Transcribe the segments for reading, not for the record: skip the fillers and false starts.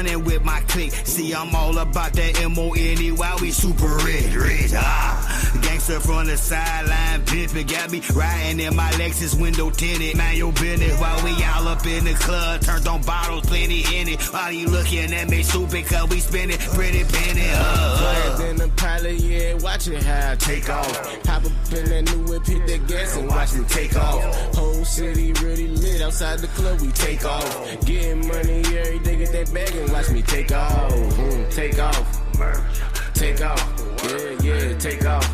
running with my clique. See, I'm all about that M-O-N-E while we super rich. Gangster from the sideline, pimpin', got me riding in my Lexus window tinted. Mind your business while we all up in the club, turned on bottles, plenty in it. While you looking at me stupid, cause we spending pretty penny. Flying in the pilot, yeah, watch it how I take off. Hop up in that new whip, hit that gas and watch me take off. Whole city really lit, outside the club we take off. Getting money every day, get that bag and watch me take off. Take off, take off, yeah, take off,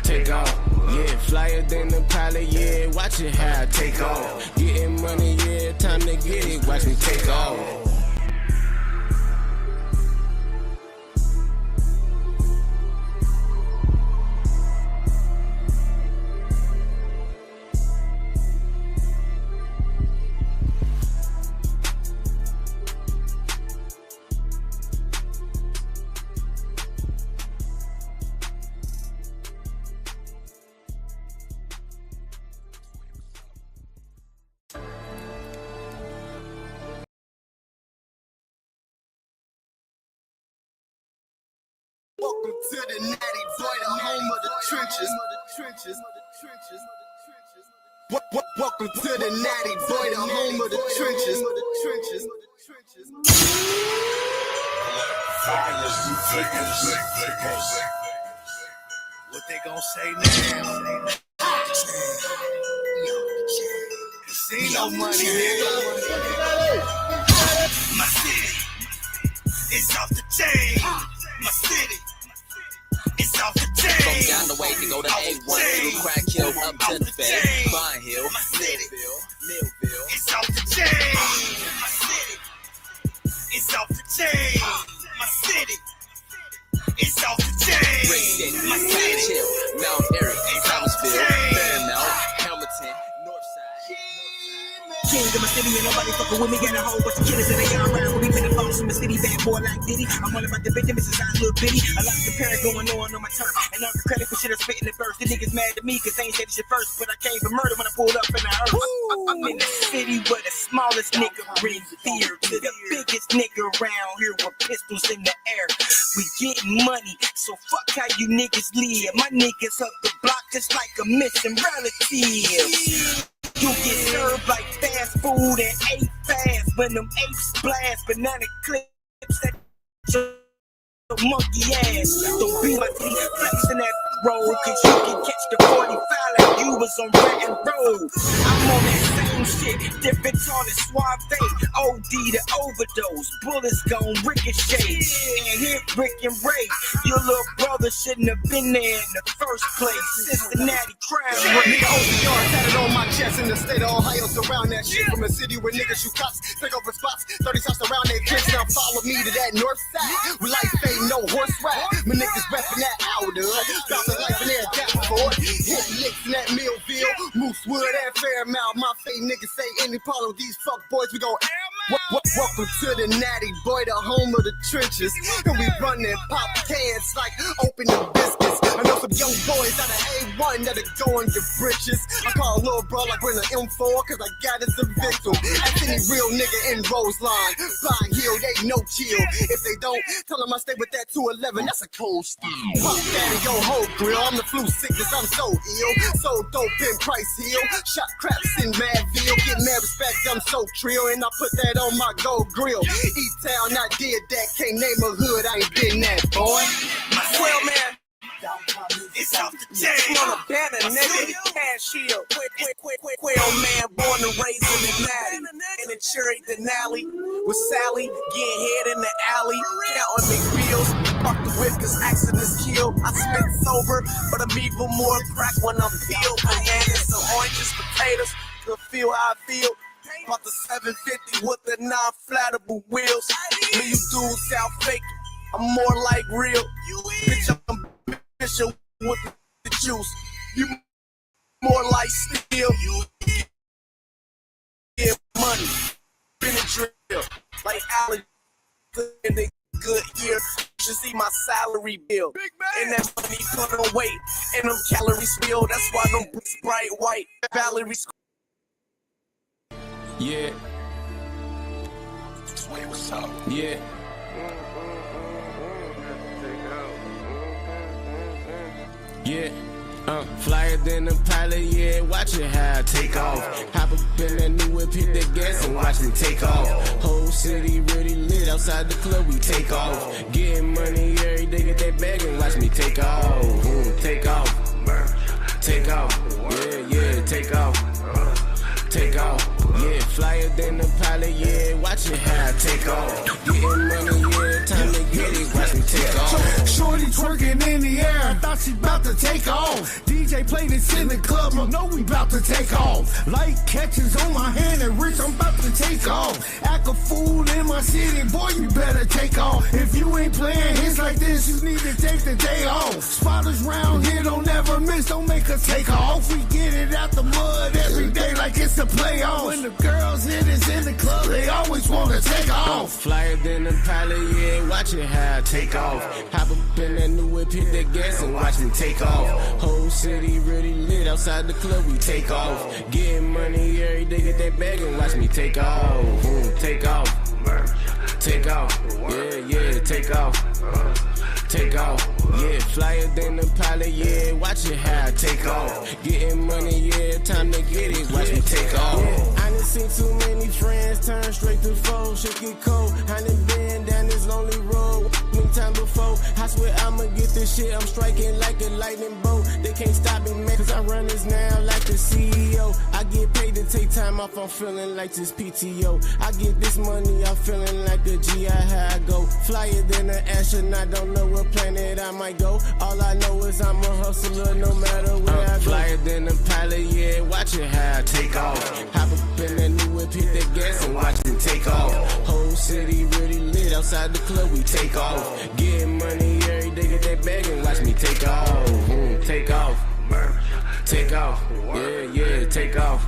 take off. Yeah, flyer than the pilot, yeah, watch it how I take off. Getting money, yeah, time to get it, watch me take off. Welcome to the natty boy, the home of the trenches. Welcome to the natty boy, the home of the trenches. What they gon' say now? This ain't no money, nigga. My city is off the chain. My city is off the chain. From down the way to go to A1, through Crack Hill, up to the Bay, Vine Hill, My city Millville. is off the chain. My city is off the chain. My city is off the chain. Brick City, My Crack city Hill, Mount Airy, Thomasville, Fairmount, Hamilton, Northside. King of my city, and nobody fucking with me. Got a whole bunch of killers and they all around with me. Been a boss in my city, bad boy like Diddy. I'm all about the victim, it's a little bitty. A lot of comparing going on my turf. And I'm the credit for shit I spit in the verse. The niggas mad at me cause they ain't said this shit first. But I came for murder when I pulled up in the earth. I'm in the city where the smallest nigga bring fear to the biggest nigga around here with pistols in the air. We getting money, so fuck how you niggas live. My niggas up the block just like a missing relative. You get served like fast food and ate fast when them apes blast banana clips that monkey ass. Don't be my city flexing that road, cause you can catch the 45 like you was on Baton Road. I'm on that same shit, different on the suave. OD to overdose, bullets gon' ricochet and hit Rick and Ray. Your little brother shouldn't have been there in the first place. Cincinnati crime rate. Nigga, OCR tatted on my chest in the state of Ohio. Surround that shit from a city where niggas shoot cops, take over spots, 30 shots around their clips. Now follow me to that north side. We like fade, no horse ride. My niggas reppin' that outer. Bouncing life in there, Davenport. Hit licks in that Millville, Moosewood and Fairmount. My fake niggas say any problem with these fuck boys, we gon' air. Welcome to the natty boy, the home of the trenches. And we running pop cans like open the biscuits. I know some young boys out of A1 that'll go in your britches. I call a little bro like we're in an M4 cause I got us a victim. Ask any real nigga in Roseline. Blind Hill, they no chill. If they don't, tell them I stay with that 211, that's a cold steel. Fuck that in your whole grill, I'm the flu sickness, I'm so ill. So dope in Price Hill, shot craps in Madville. Get mad respect, I'm so trill. And I put that on my gold grill. E-Town, I did that, can't name a hood, I ain't been that, boy. Well, man, It's off the chain. on a banner, nigga, cashier, quick, old man, born and raised in the natty, in the cherry Denali, with Sally, getting head in the alley, counting big bills, fuck the whip, cause accidents kill. I spit sober, but I'm even more crack when I'm peeled. Bananas and oranges, potatoes, could feel how I feel. About the 750 with the non-flattable wheels. Me, you dudes sound fake, I'm more like real. Bitch, I'm Bishop with the juice. You more like steel. You get money. Been a drill. Like Allen in the good year. You see my salary bill. And that money put on weight. And them calories spilled. That's why them bricks bright white. Valerie. Yeah. Sway, what's up? Yeah. Yeah. Flyer than a pilot, yeah, watch it how I take off. Hop up in that new whip, hit that gas and watch me take off. Whole city really lit, outside the club we take off. Getting money every day, get that bag and watch me take off. Take off, take off, yeah, take off. Take off, yeah, flyer than a pilot, yeah, watch it how I take off. Getting money, yeah, time to get it, watch me take off. Shorty twerking in the air, I thought she about to take off. DJ play this in the club, you know we about to take off. Light catches on my hand and rich, I'm about to take off. Act a fool in my city, boy, you better take off. If you ain't playing hits like this, you need to take the day off. Spotters round here don't never miss, don't make us take off. We get it out the mud every day like it's the playoffs. When the girls hit us in the club, they always want to take off. Flyer than a pilot, yeah, watch it how I take off. Hop up in that new whip, hit that gas and watch me take off. Whole city really lit, outside the club we take off. Getting money every day, get that bag and watch me take off. Take off, take off, yeah, take off. Take off, yeah, flyer than a pilot, yeah, watch it how I take off. Getting money, yeah, time to get it, watch me take off. I done seen too many friends turn straight to foes, shit get cold. I done been down this lonely road many times before. I swear I'ma get this shit, I'm striking like a lightning bolt. They can't stop me, man, cause I run this now like the CEO. I get paid to take time off, I'm feeling like this PTO. I get this money, I'm feeling like a GI, how I go. Flyer than an astronaut, don't know what planet I might go. All I know is I'm a hustler no matter where I go. Flyer than a pilot, yeah, watch it how I take off. Hop up in that new whip, hit that gas and watch me take off. Whole city really lit, outside the club we take off. Getting money every day, get that bag and watch me take off. Take off, take off, yeah, take off.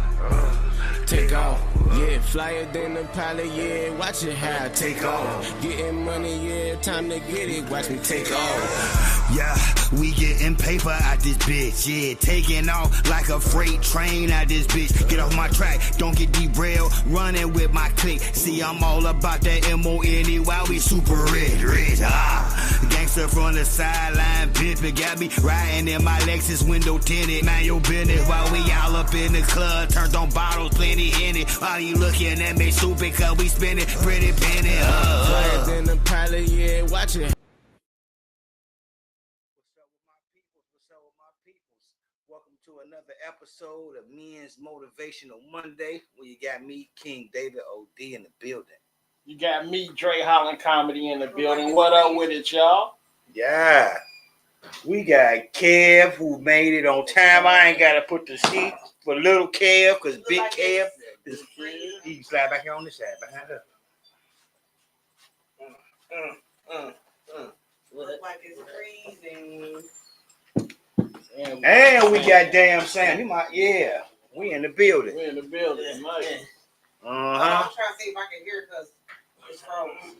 Take off, yeah, flyer than a pilot, yeah, watch it how I take off. Getting money, yeah, time to get it, watch me take off. Yeah, we getting paper out this bitch, yeah, taking off like a freight train out this bitch. Get off my track, don't get derailed, running with my clique. See, I'm all about that M-O-N-E while we super rich, Gangster from the sideline, pimpin', got me riding in my Lexus window tinted. Man, your business while we all up in the club, turned on bottles, plenty in it. While you looking at me stupid, cause we spending pretty penny, Flyer than a pilot, yeah, watch it. What's up with my peoples? Welcome to another episode of Men's Motivational Monday, where you got me, King David O.D. in the building. You got me, Dre Holland Comedy in the building. What up with it, y'all? Yeah. We got Kev, who made it on time. I ain't got to put the seat for little Kev, because big Kev is free. He can slide back here on this side behind her. Look like it's freezing. And we got damn Sam. Yeah, we in the building. We in the building, nice. Uh-huh. I'm trying to see if I can hear because it's frozen.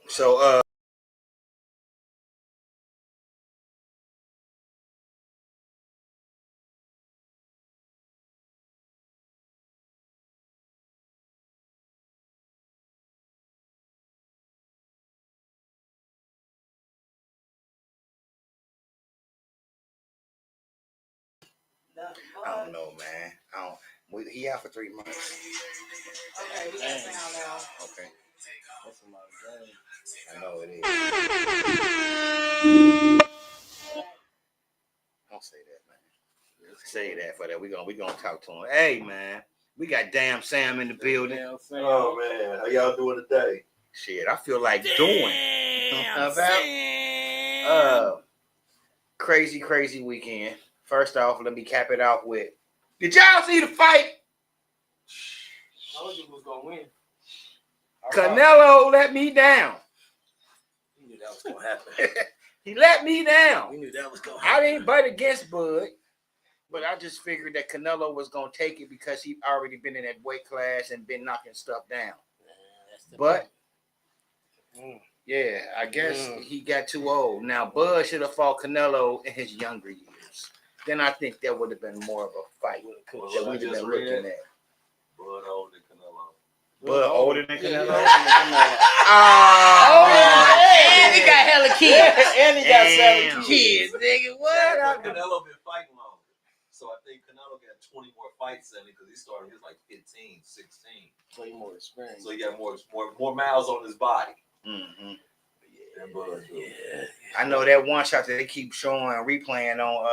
So, I don't know, man. He out for 3 months. Okay, we got sound now. Okay. That's a lot of game. I know it is. Don't say that, man. Say that for that. We gonna talk to him. Hey, man. We got damn Sam in the building. Oh man, how y'all doing today? Shit, I feel like doing. Crazy weekend. First off, let me cap it off with. Did y'all see the fight? I told you was gonna win. Canelo let me down. We knew that was gonna happen. He let me down. We knew that was gonna I happen. didn't bet against Bud, but I just figured that Canelo was gonna take it because he'd already been in that weight class and been knocking stuff down. But yeah, I guess he got too old. Now Bud should have fought Canelo in his younger years. Then I think that would have been more of a fight that we'd have been looking at. Bud older than Canelo. Bud older than Canelo. Yeah. And he got hella kids. And he got 7 Kids, nigga. What? Canelo been fighting longer. So I think Canelo got 20 more fights than him because he started, he was like 15, 16. So he more experienced. So he got more miles on his body. Mm-hmm. Than Bud. Yeah. I know that one shot that they keep showing and replaying on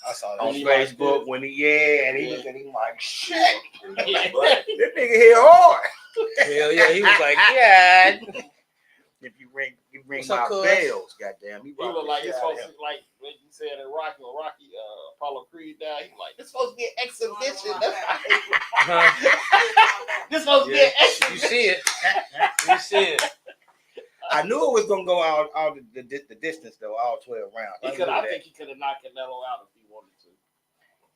I saw that. on He Facebook like when he and he looked at him like shit. But This nigga hit hard. Hell yeah, he was like, yeah. If you ring What's my up, cuz? bells, goddamn. He look like it's supposed to, like when you said in Rocky, Apollo Creed died, he like, this supposed to be an exhibition. That's how this supposed to be an exhibition. You see it. You see it. I knew it was gonna go all the distance though, all 12 rounds. I think he could have knocked Canelo out if he wanted to.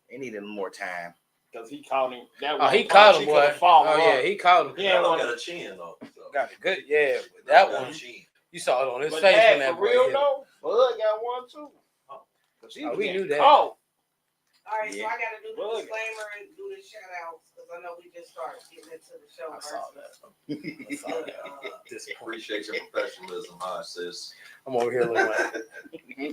He needed more time. Because he caught him. Oh, he caught him, boy. Oh, yeah, he caught him. Canelo got a chin though. So. Got it good. Yeah, but that one, you saw it on his face when that for boy real hit him. though, Bud got one too. Oh, we knew that. Oh, All right, so I got to do the disclaimer and do the shout outs because I know we just started getting into the show. I saw that. Appreciate your professionalism, huh, sis? I'm over here looking like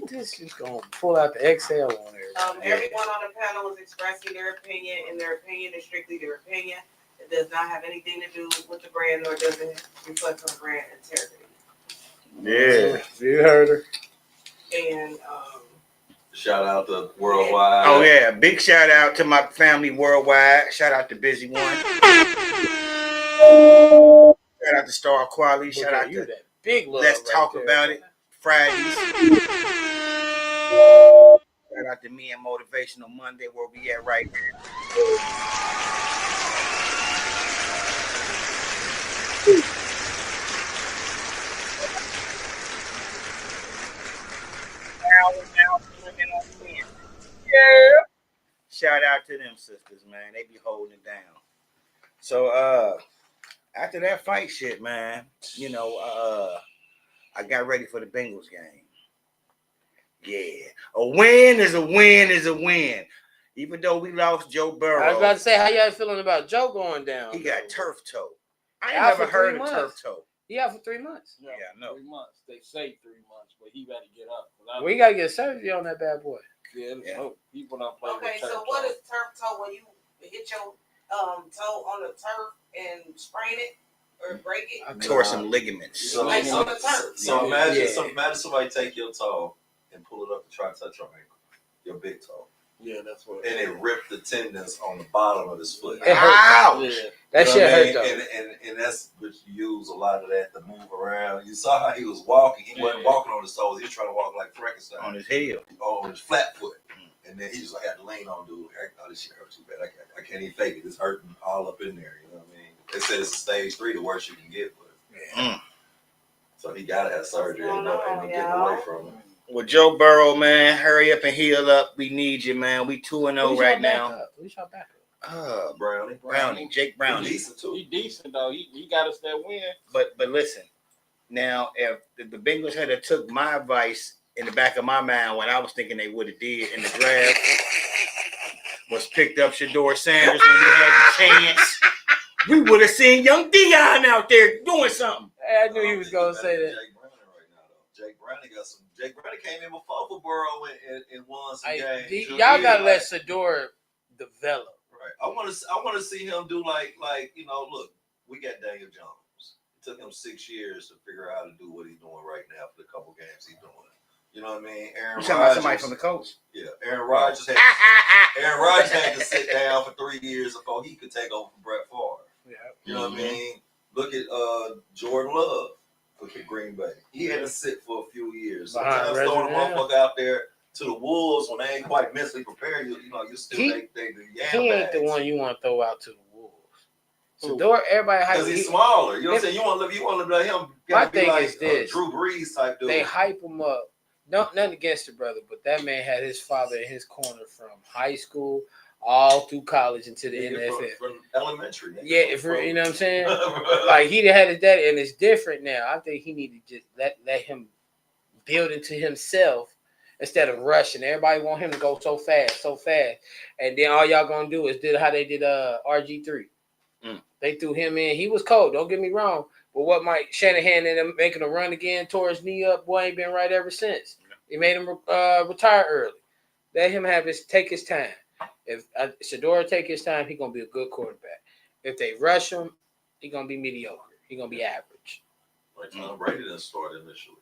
this is gonna pull out the exhale on there. Everyone on the panel is expressing their opinion, and their opinion is strictly their opinion. It does not have anything to do with the brand, nor does it reflect on brand integrity. Yeah. You heard her. And shout out to Worldwide. Oh yeah, big shout out to my family worldwide. Shout out to Busy One. Shout out to Star Quality. Shout out to that big love. Let's right Talk there. About It Fridays. Shout out to me and Motivational Monday, where we at right now. Yeah. Shout out to them sisters, man. They be holding it down. So after that fight shit, man, you know, I got ready for the Bengals game. Yeah. A win is a win is a win. Even though we lost Joe Burrow. I was about to say, how y'all feeling about Joe going down? He got turf toe. I ain't Out never for heard 3 of months. turf toe. He out for 3 months. Yeah, I know. 3 months. They say 3 months, but he better get up. Well, you got to get surgery on that bad boy. Yeah. People don't play okay, with so turf what toe. is turf toe when you hit your toe on the turf and sprain it or break it? I tore some ligaments. So, Like on the turf. so imagine somebody take your toe and pull it up to try to touch your ankle, your big toe. Yeah, that's what. And it ripped the tendons on the bottom of his foot. It hurt. Ouch! Yeah. That shit hurt though. And that's what you use a lot of that to move around. You saw how he was walking. He wasn't walking on his toes. He was trying to walk like Frankenstein. On his heel. On his flat foot. And then he just had to lean on dude. Oh, this shit hurt too bad. I can't even fake it. It's hurting all up in there. You know what I mean? They said it's a stage 3, the worst you can get. But so he got to have surgery and get away from it. Well, Joe Burrow, man, hurry up and heal up. We need you, man. We 2-0 right now. Who's your backup? Brownie. Jake Brownie. He's decent too. He decent though. He got us that win. But listen, now if the Bengals had took my advice in the back of my mind, what I was thinking they would have did in the draft was picked up Shador Sanders when we had the chance. We would have seen young Dion out there doing something. Hey, I knew he was gonna say that. Jake Brownie got some. Jake Brownie came in before for Burrow and won some games. Y'all gotta let Shador develop. Right. I want to see him do like you know. Look, we got Daniel Jones. It took him 6 years to figure out how to do what he's doing right now for the couple games he's doing. You know what I mean? Aaron You talking about Rodgers, somebody from the Colts? Yeah, Aaron Rodgers had to sit down for 3 years before he could take over from Brett Favre. Yeah. You know what I mean? Look at Jordan Love for Green Bay. He had to sit for a few years. Sometimes throwing a motherfucker out there to the Wolves when they ain't quite mentally prepared, you know, you still He ain't the one you want to throw out to the Wolves. Shador, everybody hype because he's smaller. You know what I'm saying? You want to let him. My thing like is this: Drew Brees type dude. They hype him up. Nothing against the brother, but that man had his father in his corner from high school all through college into the NFL. From elementary. Yeah, you know what I'm saying? Like he had his daddy, and it's different now. I think he need to just let him build into himself instead of rushing. Everybody want him to go so fast, and then all y'all gonna do is do how they did RG3. They threw him in. He was cold. Don't get me wrong. But what Mike Shanahan and them making a run again, tore his knee up. Boy, ain't been right ever since. He made him retire early. Let him take his time. If Shador take his time, he's gonna be a good quarterback. If they rush him, he's gonna be mediocre. He's gonna be average. Like Tom Brady didn't start initially.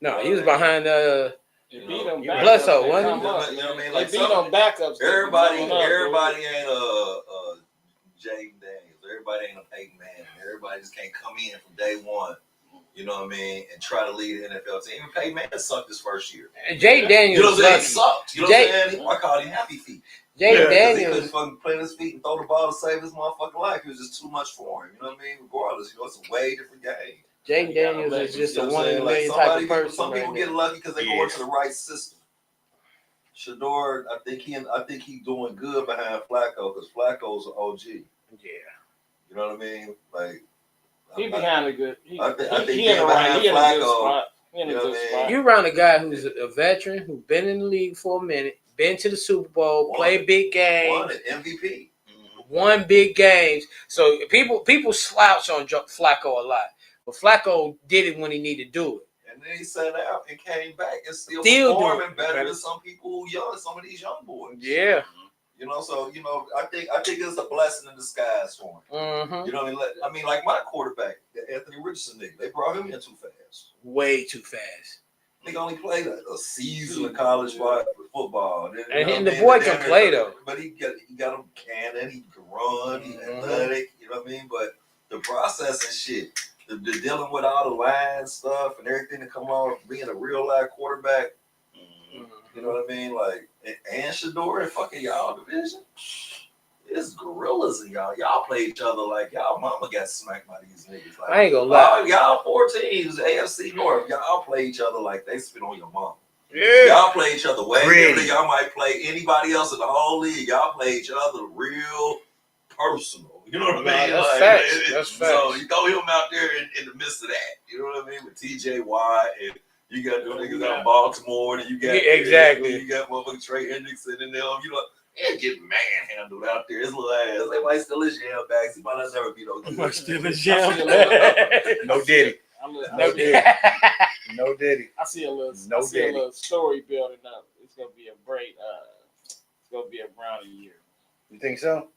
No, he was behind They beat them Bledsoe, backups. wasn't he? You know what I mean? Like They beat them backups. everybody ain't a Jaden Daniels. Everybody ain't a Peyton Manning. Everybody just can't come in from day one. You know what I mean? And try to lead the NFL team. Even Peyton Manning sucked his first year. And Jaden Daniels. You know what I'm saying? He sucked. You know what I'm saying? I called him Happy Feet. Jaden He Daniels. couldn't fucking plant his feet and throw the ball to save his motherfucking life. It was just too much for him. You know what I mean? Regardless, it's a way different game. Jaden Daniels is just a one in a million type of person. Some people get lucky because they go into the right system. Shador, I think he doing good behind Flacco because Flacco's an OG. Yeah. You know what I mean? Like he behind a good. I think he in the right. He in a good spot. He in a You know good what I mean? spot. You around a guy who's a veteran, who's been in the league for a minute, been to the Super Bowl, played big games, won it, MVP, won big games. So people slouch on Flacco a lot, but Flacco did it when he needed to do it. and then he sat out and came back and still doing performing better than some people who young, some of these young boys. Yeah. So I think it's a blessing in disguise for him. Mm-hmm. You know what I mean? Like my quarterback, the Anthony Richardson nigga, they brought him in too fast. Way too fast. Nigga only played a season of college football. And the boy can play though. But he got him cannon, he can run, he's athletic, you know what I mean? But the process and shit, the dealing with all the line stuff and everything that come on being a real life quarterback, you know what I mean? Like, and Shador and fucking y'all division, it's gorillas in y'all. Y'all play each other like y'all mama got smacked by these niggas. Like, I ain't gonna lie. Y'all 4 teams, AFC North, y'all play each other like they spit on your mama. Yeah. Y'all play each other way Really? different. Y'all might play anybody else in the whole league. Y'all play each other real personal. You know what I mean? That's like, facts. That's so facts. you throw him out there in the midst of that. You know what I mean? With TJ Watt and you got the niggas out of Baltimore and you got exactly. you got motherfucking Trey Hendrickson and them. They're getting manhandled out there. His little ass. They might steal his jam bags. He might not never be no good. Still a jam. No Diddy. No Diddy. No Diddy. I see a little story building up. It's gonna be a great. It's gonna be a Brownie year. You think so?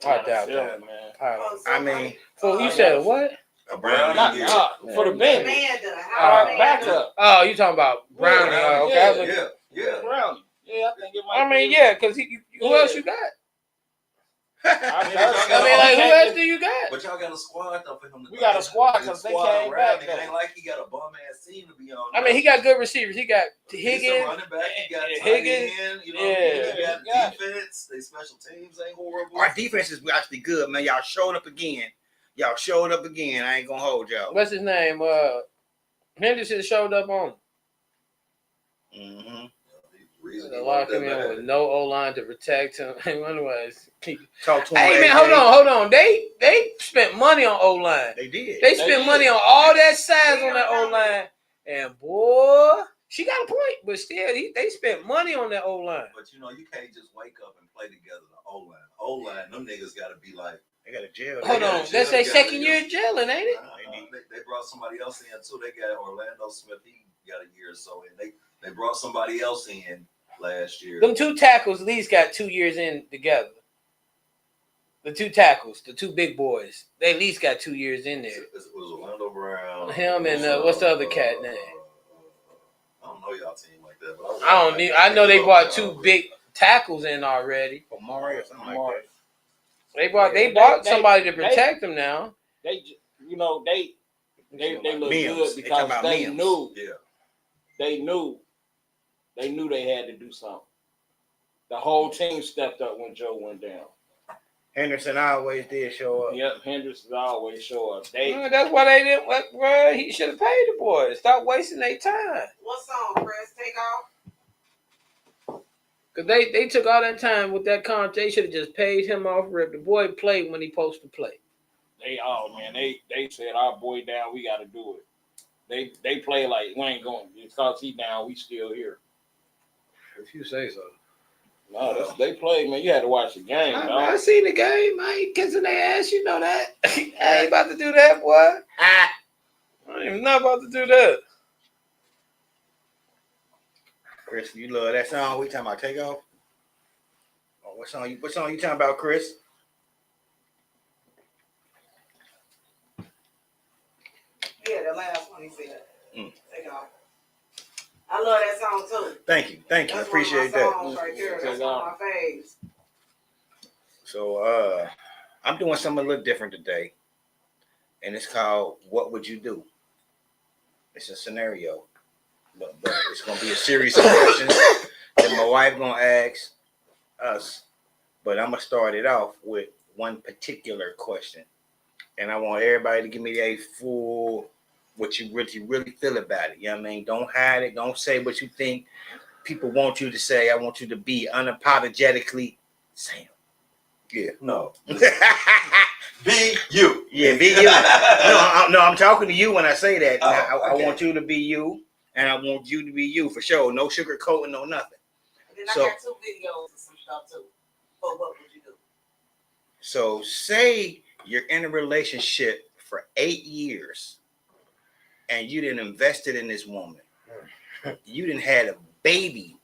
I doubt that, man. I mean, so you said what? A Brownie year. For the bench. Backup. Oh, you talking about Brownie? Okay. Yeah. Brownie. Yeah, I think it might. I mean, yeah, because who else you got? I who else do you got? But y'all got a squad though for him. We got a squad because they came back. It ain't like he got a bum ass team to be on. I mean, he got good receivers. He got He's Higgins. a running back. He got Higgins. End, he got defense. They special teams ain't horrible. our defense is actually good, man. Y'all showed up again. I ain't gonna hold y'all. What's his name? Henderson showed up on. Lock him in with no O-line to protect him. Talk to him. Hey man, hold on. They spent money on O-line. They did. They spent money on all that size on that O-line, and boy, she got a point. But still, they spent money on that O-line. But you can't just wake up and play together the O-line. O-line, them niggas got to be like. They got a jail. Hold on, that's their second year in jailing, ain't it? They brought somebody else in too. They got Orlando Smith. He got a year or so, and they brought somebody else in last year. Them 2 tackles at least got 2 years in together. The 2 tackles, the 2 big boys, they at least got 2 years in there. It was Orlando Brown. Him and what's the other cat name? I don't know y'all team like that, but I know they brought 2 big tackles in already. Omari or something like that. They bought somebody to protect them now. They look good because they Mims. knew. Yeah. They knew they had to do something. The whole team stepped up when Joe went down. Henderson always did show up. Yep, Henderson always show up. That's why they didn't. Bro, he should have paid the boys. Stop wasting their time. What song, Chris? Take off. Cause they took all that time with that contract. They should have just paid him off rip. The boy played when he supposed to play. They said our boy down, we got to do it. They play like we ain't going because he down, we still here. If you say so. No, they played, man. You had to watch the game, I seen the game. I ain't kissing their ass. You know that. I ain't about to do that, boy. I ain't even not about to do that. Chris, you love that song? We talking about Takeoff? Oh, what song you talking about, Chris? Yeah, the last one he said. Takeoff. I love that song too. Thank you. That's I appreciate that. Songs right there. That's one of my faves. So I'm doing something a little different today. And it's called What Would You Do? It's a scenario. But it's gonna be a series of questions that my wife gonna ask us. But I'm gonna start it off with one particular question. And I want everybody to give me a full what you really feel about it. You know what I mean? Don't hide it. Don't say what you think people want you to say. I want you to be unapologetically Sam. Yeah. No. Be you. Yeah, be you. No, I'm talking to you when I say that. I want you to be you, and I want you to be you for sure. No sugarcoating, no nothing. And then I got 2 videos and some stuff too. So what would you do? So say you're in a relationship for 8 years and you didn't invested in this woman. You didn't had a baby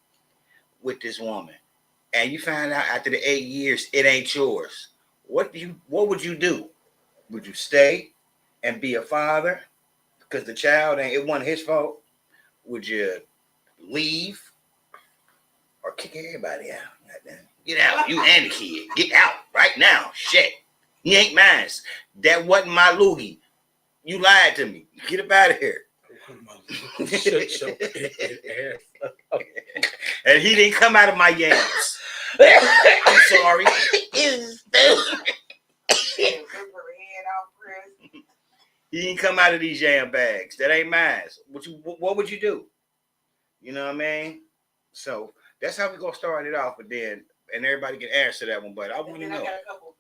with this woman. And you find out after the 8 years it ain't yours. What would you do? Would you stay and be a father? Because the child it wasn't his fault. Would you leave or kick everybody out? Get out, you and the kid. Get out right now. Shit. He ain't mine. That wasn't my loogie. You lied to me. Get up out of here. And he didn't come out of my yams. I'm sorry. He didn't come out of these yam bags. That ain't mine. What would you do? You know what I mean? So that's how we're gonna start it off. But then, and everybody can answer that one. But I want to know. I got a couple,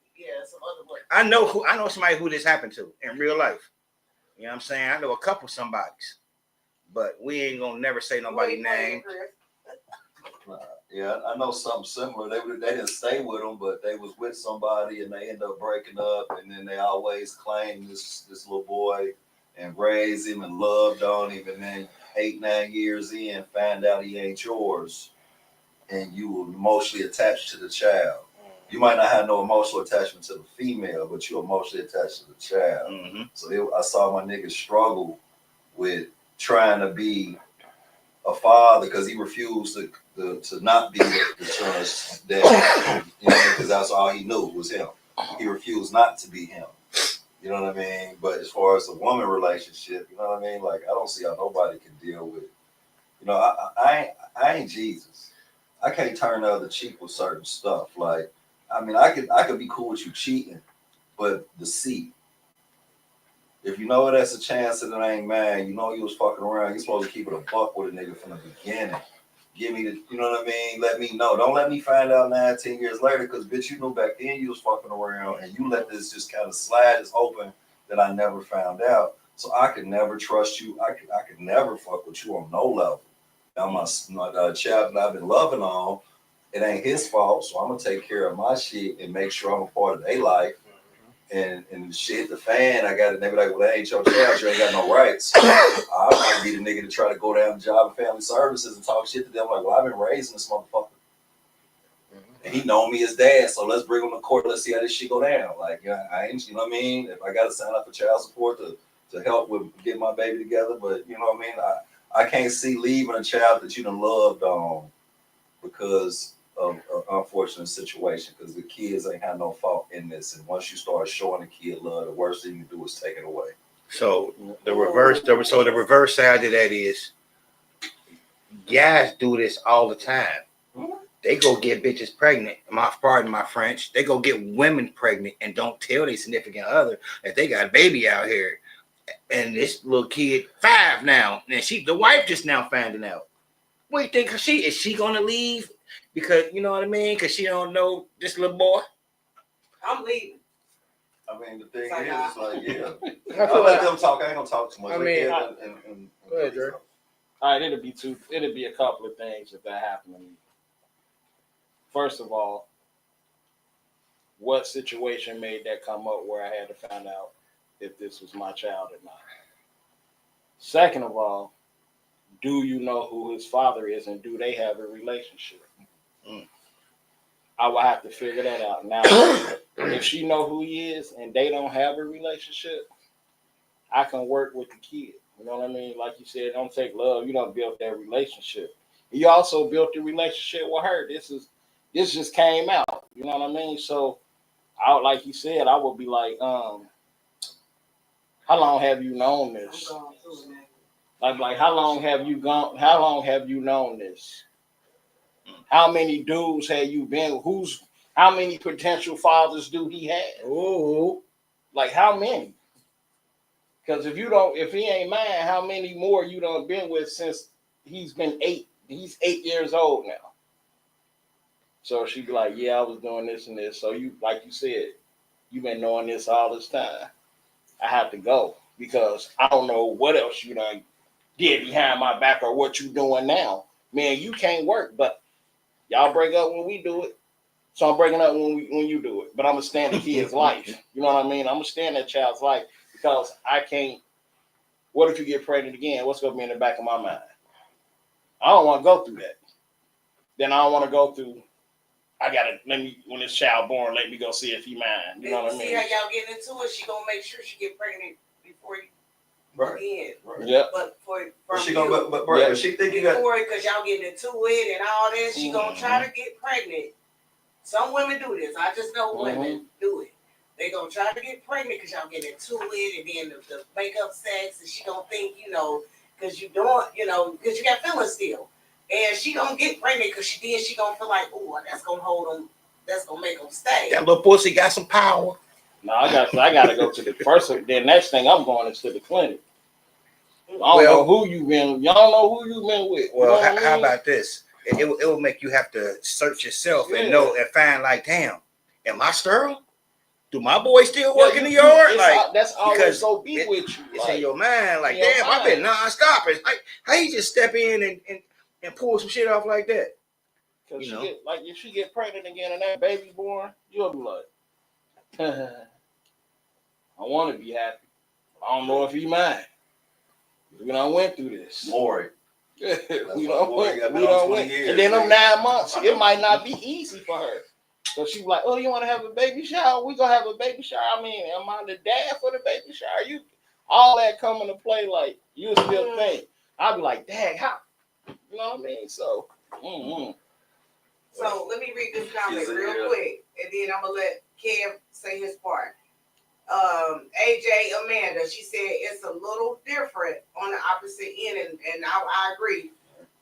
some other ones. I know somebody who this happened to in real life. You know what I'm saying? I know a couple somebodies, but we ain't gonna never say nobody's name. Yeah, I know something similar. They didn't stay with them, but they was with somebody and they end up breaking up, and then they always claim this little boy and raised him and loved on him, and then 8-9 years in, find out he ain't yours, and you were emotionally attached to the child. You might not have no emotional attachment to the female, but you're emotionally attached to the child. Mm-hmm. So I saw my nigga struggle with trying to be a father because he refused to not be the son's dad. You know, because that's all he knew was him. He refused not to be him. You know what I mean? But as far as the woman relationship, you know what I mean? Like, I don't see how nobody can deal with, you know, I ain't Jesus. I can't turn the other cheek with certain stuff. Like, I mean, I could be cool with you cheating, but deceit. If you know that's a chance that it ain't mine, you know you was fucking around, you're supposed to keep it a buck with a nigga from the beginning. Give me the, you know what I mean? Let me know. Don't let me find out 9-10 years later, because bitch, you knew back then you was fucking around and you let this just kind of slide as open that I never found out. So I could never trust you. I could never fuck with you on no level. Now my child that I've been loving on, it ain't his fault, so I'm gonna take care of my shit and make sure I'm a part of their life. And shit, the fan, I got it. They be like, well, that ain't your child. You ain't got no rights. I might be the nigga to try to go down to Job and Family Services and talk shit to them. Like, well, I've been raising this motherfucker. And he know me as dad, so let's bring him to court. Let's see how this shit go down. Like, I ain't, you know what I mean? If I got to sign up for child support to help with getting my baby together, but you know what I mean? I can't see leaving a child that you done loved on because of an unfortunate situation, because the kids ain't had no fault in this. And once you start showing the kid love, the worst thing you can do is take it away. So the reverse side of that is guys do this all the time. They go get bitches pregnant. Pardon my French. They go get women pregnant and don't tell their significant other that they got a baby out here. And this little kid 5 now, and the wife just now finding out. What do you think? Is she gonna leave? Because, you know what I mean? Because she don't know this little boy. I'm leaving. I mean, the thing is, like, yeah. I'll let them talk. I ain't gonna talk too much. I mean, go ahead, Jerry. All right, it'll be a couple of things if that happened to me. first of all, what situation made that come up where I had to find out if this was my child or not? Second of all, do you know who his father is and do they have a relationship? I will have to figure that out. Now, if she know who he is and they don't have a relationship, I can work with the kid. You know what I mean? Like you said, don't take love. You don't build that relationship. You also built the relationship with her. This just came out. You know what I mean? So, like you said, I would be like, how long have you known this? Like how long have you gone? How long have you known this? How many dudes have you been? How many potential fathers do he have? Oh, like how many? Because if he ain't mine, how many more you done been with since he's been 8? He's 8 years old now. So she'd be like, yeah, I was doing this and this. So you, like you said, you've been knowing this all this time. I have to go because I don't know what else you done did behind my back or what you doing now. Man, you can't work, but y'all break up when we do it. So I'm breaking up when you do it. But I'm going to stand the kid's life. You know what I mean? I'm going to stand that child's life because I can't. What if you get pregnant again? What's going to be in the back of my mind? I don't want to go through that. Then I don't want to go through, when this child born, let me go see if he mine. You know what I mean? See how y'all getting into it? She going to make sure she get pregnant before you. Right. Again. Right. Yeah. But she gonna, but bro, if she think you got, because y'all getting into it and all this, she gonna try to get pregnant. Some women do this. I just know women do it. They gonna try to get pregnant because y'all get into it, and then the makeup sex, and she gonna think, because you don't, because you got feelings still, and she gonna get pregnant because she gonna feel like, oh, that's gonna hold them, that's gonna make them stay. that little pussy got some power. No, I gotta go to the first. Then next thing I'm going is to the clinic. I don't know who you been. Y'all know who you been with. Well, how about this? It will make you have to search yourself and know and find like, damn, am I sterile? Do my boy still work in the yard? That's always so be with you. It's in your mind. Like, damn, I've been nonstop. It's like, how you just step in and pull some shit off like that? Because if she get pregnant again and that baby born, you'll be like, I want to be happy. I don't know if he mine. We done went through this. Maury. we done went. And then them 9 months, it might not be easy for her. So she was like, oh, you want to have a baby shower? We going to have a baby shower. I mean, am I the dad for the baby shower? All that come into play, like, you still think. I'll be like, dang, how? You know what I mean? So, So let me read this comment real quick, and then I'm going to let Kev say his part. AJ Amanda, she said it's a little different on the opposite end, and I agree.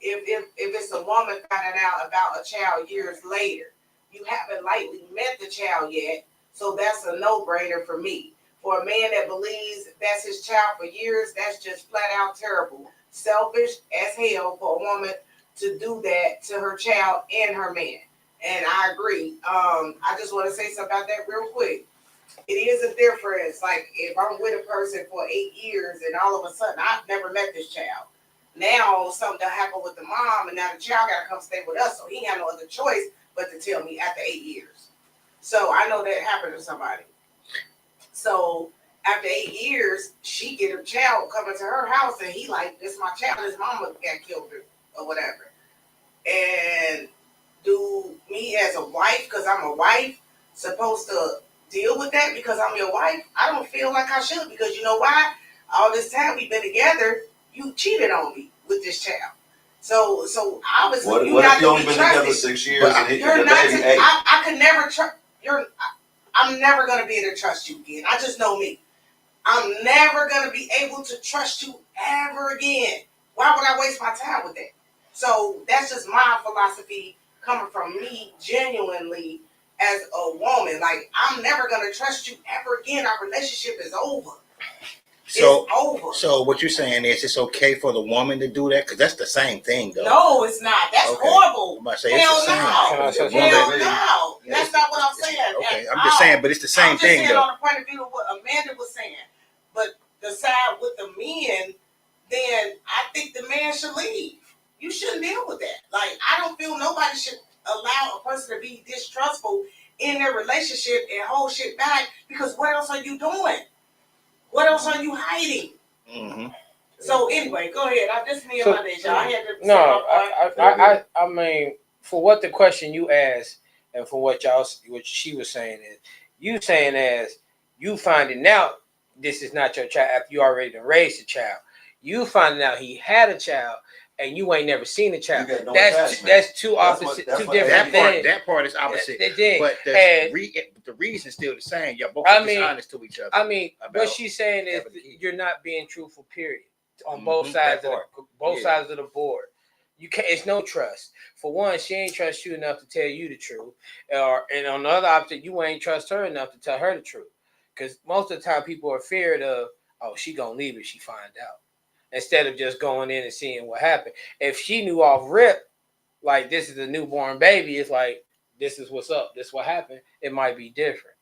If it's a woman finding out about a child years later, you haven't lightly met the child yet, so that's a no-brainer for me. For a man that believes that's his child for years, that's just flat out terrible. Selfish as hell for a woman to do that to her child and her man. And I agree. I just want to say something about that real quick. It is a difference. Like if I'm with a person for 8 years and all of a sudden I've never met this child. Now something happened with the mom and now the child got to come stay with us. So he had no other choice but to tell me after 8 years. So I know that happened to somebody. So after 8 years, she get her child coming to her house and he like, this my child, his mama got killed or whatever. And do me as a wife, because I'm a wife, supposed to deal with that because I'm your wife? I don't feel like I should, because you know why? All this time we've been together, you cheated on me with this child. So obviously what you're not if you only to be been trusted. together 6 years and You're not to, I could never trust. I'm never gonna be able to trust you again. I just know me. I'm never gonna be able to trust you ever again. Why would I waste my time with that? So that's just my philosophy coming from me genuinely as a woman. Like, I'm never going to trust you ever again. Our relationship is over. So, it's over. So what you're saying is it's okay for the woman to do that? Because that's the same thing, though. No, it's not. That's horrible. I'm about to say it's the same. Hell no. That's not what I'm saying. Okay, I'm just saying, but it's the same thing, I'm just saying though. on the point of view of what Amanda was saying. But the side with the men, then I think the man should leave. You shouldn't deal with that. Like, I don't feel nobody should allow a person to be distrustful in their relationship and hold shit back, because what else are you doing? What else are you hiding? Mm-hmm. So anyway, go ahead. This is me and my days, y'all. I had to I mean, for what the question you asked and for what she was saying is, you saying as you finding out this is not your child after you already done raised the child. You finding out he had a child and you ain't never seen a child. No that's two opposite, two different things. That part is opposite. But the reason is still the same. You're both dishonest to each other. I mean, what she's saying is you're not being truthful, period. On both sides sides of the board. You can't. It's no trust. For one, she ain't trust you enough to tell you the truth, and on the other opposite, you ain't trust her enough to tell her the truth. Because most of the time, people are feared of, oh, she gonna leave if she find out, instead of just going in and seeing what happened. If she knew off rip, like this is a newborn baby, it's like this is what's up. This is what happened. It might be different.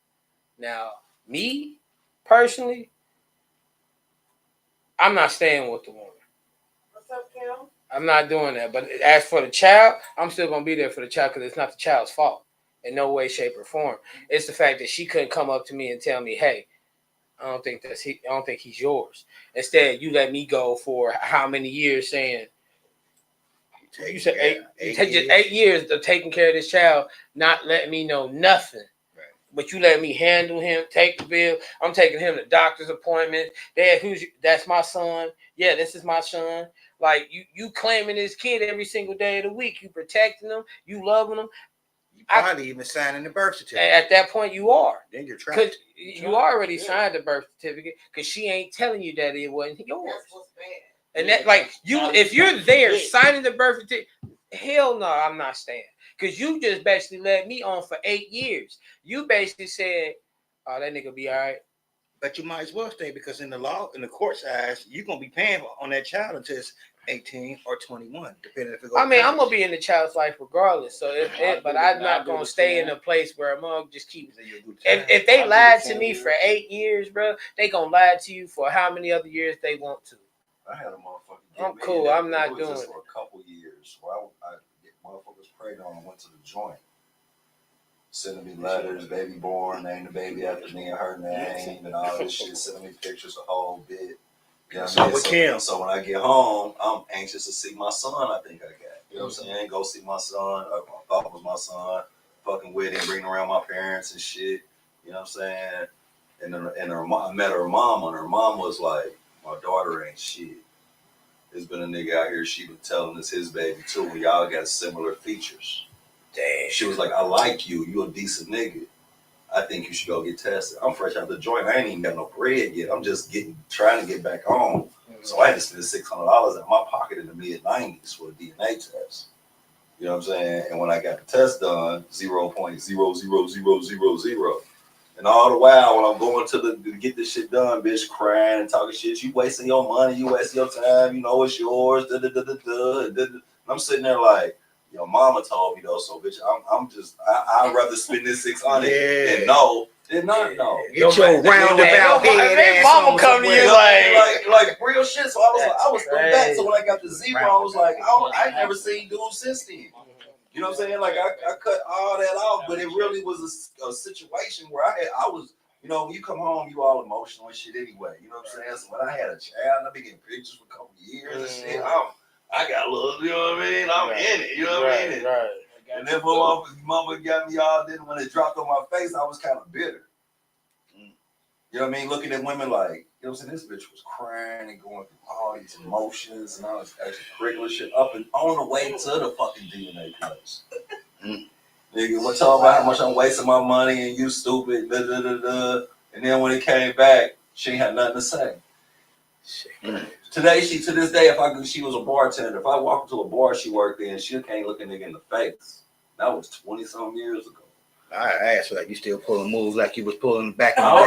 Now, me personally, I'm not staying with the woman. What's up, Kim? I'm not doing that. But as for the child, I'm still gonna be there for the child because it's not the child's fault in no way, shape, or form. It's the fact that she couldn't come up to me and tell me, "Hey, I don't think he's yours." Instead, you let me go for how many years? Saying you said 8 years of taking care of this child, not letting me know nothing. But you let me handle him, take the bill. I'm taking him to doctor's appointment. Dad, that's my son. Yeah, this is my son. Like you claiming this kid every single day of the week. You protecting him. You loving him. You probably even signing the birth certificate. At that point, you are. Then you're trapped. Because you already signed the birth certificate because she ain't telling you that it wasn't yours. That's what's bad. And that, like, if you're there signing the birth certificate, hell no, I'm not staying. Because you just basically let me on for 8 years. You basically said, oh, that nigga be all right. But you might as well stay because in the law, in the court's eyes, you're going to be paying on that child until it's 18 or 21, depending if it goes. I mean, I'm going to be in the child's life regardless. So, but I'm not going to stay in a place where I'm going to just keep. If they lied to me for 8 years, bro, they going to lie to you for how many other years they want to. I had a motherfucker. I'm cool. I'm not doing it. For a couple years where I get motherfuckers pregnant and went to the joint. Sending me letters, baby born, named the baby after me and her name and all this shit. Sending me pictures, a whole bit. You know what I mean? So when I get home, I'm anxious to see my son. I think I got. You know what I'm saying? Go see my son. I thought it was my son. Fucking with him, bringing around my parents and shit. You know what I'm saying? And I met her mom, and her mom was like, "My daughter ain't shit. There's been a nigga out here. She been telling us his baby too. And y'all got similar features." Damn. She was like, "I like you. You a decent nigga. I think you should go get tested." I'm fresh out the joint. I ain't even got no bread yet. I'm just trying to get back home. So I had to spend $600 out of my pocket in the mid-90s for a DNA test. You know what I'm saying? And when I got the test done, 0.00000. And all the while, when I'm going to get this shit done, bitch crying and talking shit, you wasting your money, you wasting your time, you know it's yours. And I'm sitting there like, your mama told me though, so bitch, I'd rather spend this $600 than not know. Get your roundabout head ass. Mama come to you like real shit. So I was thrown back. So when I got the zero, I was like, I ain't never seen dude since then. You know what I'm saying? Like I cut all that off, but it really was a situation where I was, you know, when you come home, you all emotional and shit anyway. You know what I'm saying? So when I had a child, I've been getting pictures for a couple years and shit. I got a little, you know what I mean? I'm in it, you know what I mean? Right. And then mama got me all then when it dropped on my face, I was kind of bitter. You know what I mean? Looking at women like, you know what I'm saying? This bitch was crying and going through all these emotions and all this extracurricular shit up and on the way to the fucking DNA place. Nigga, we're talking about how much I'm wasting my money and you stupid, da da da da. And then when it came back, she ain't had nothing to say. Today, to this day, she was a bartender. If I walk into a bar she worked in, she can't look a nigga in the face. That was 20-some years ago. I asked her, like, you still pulling moves like you was pulling back in the day.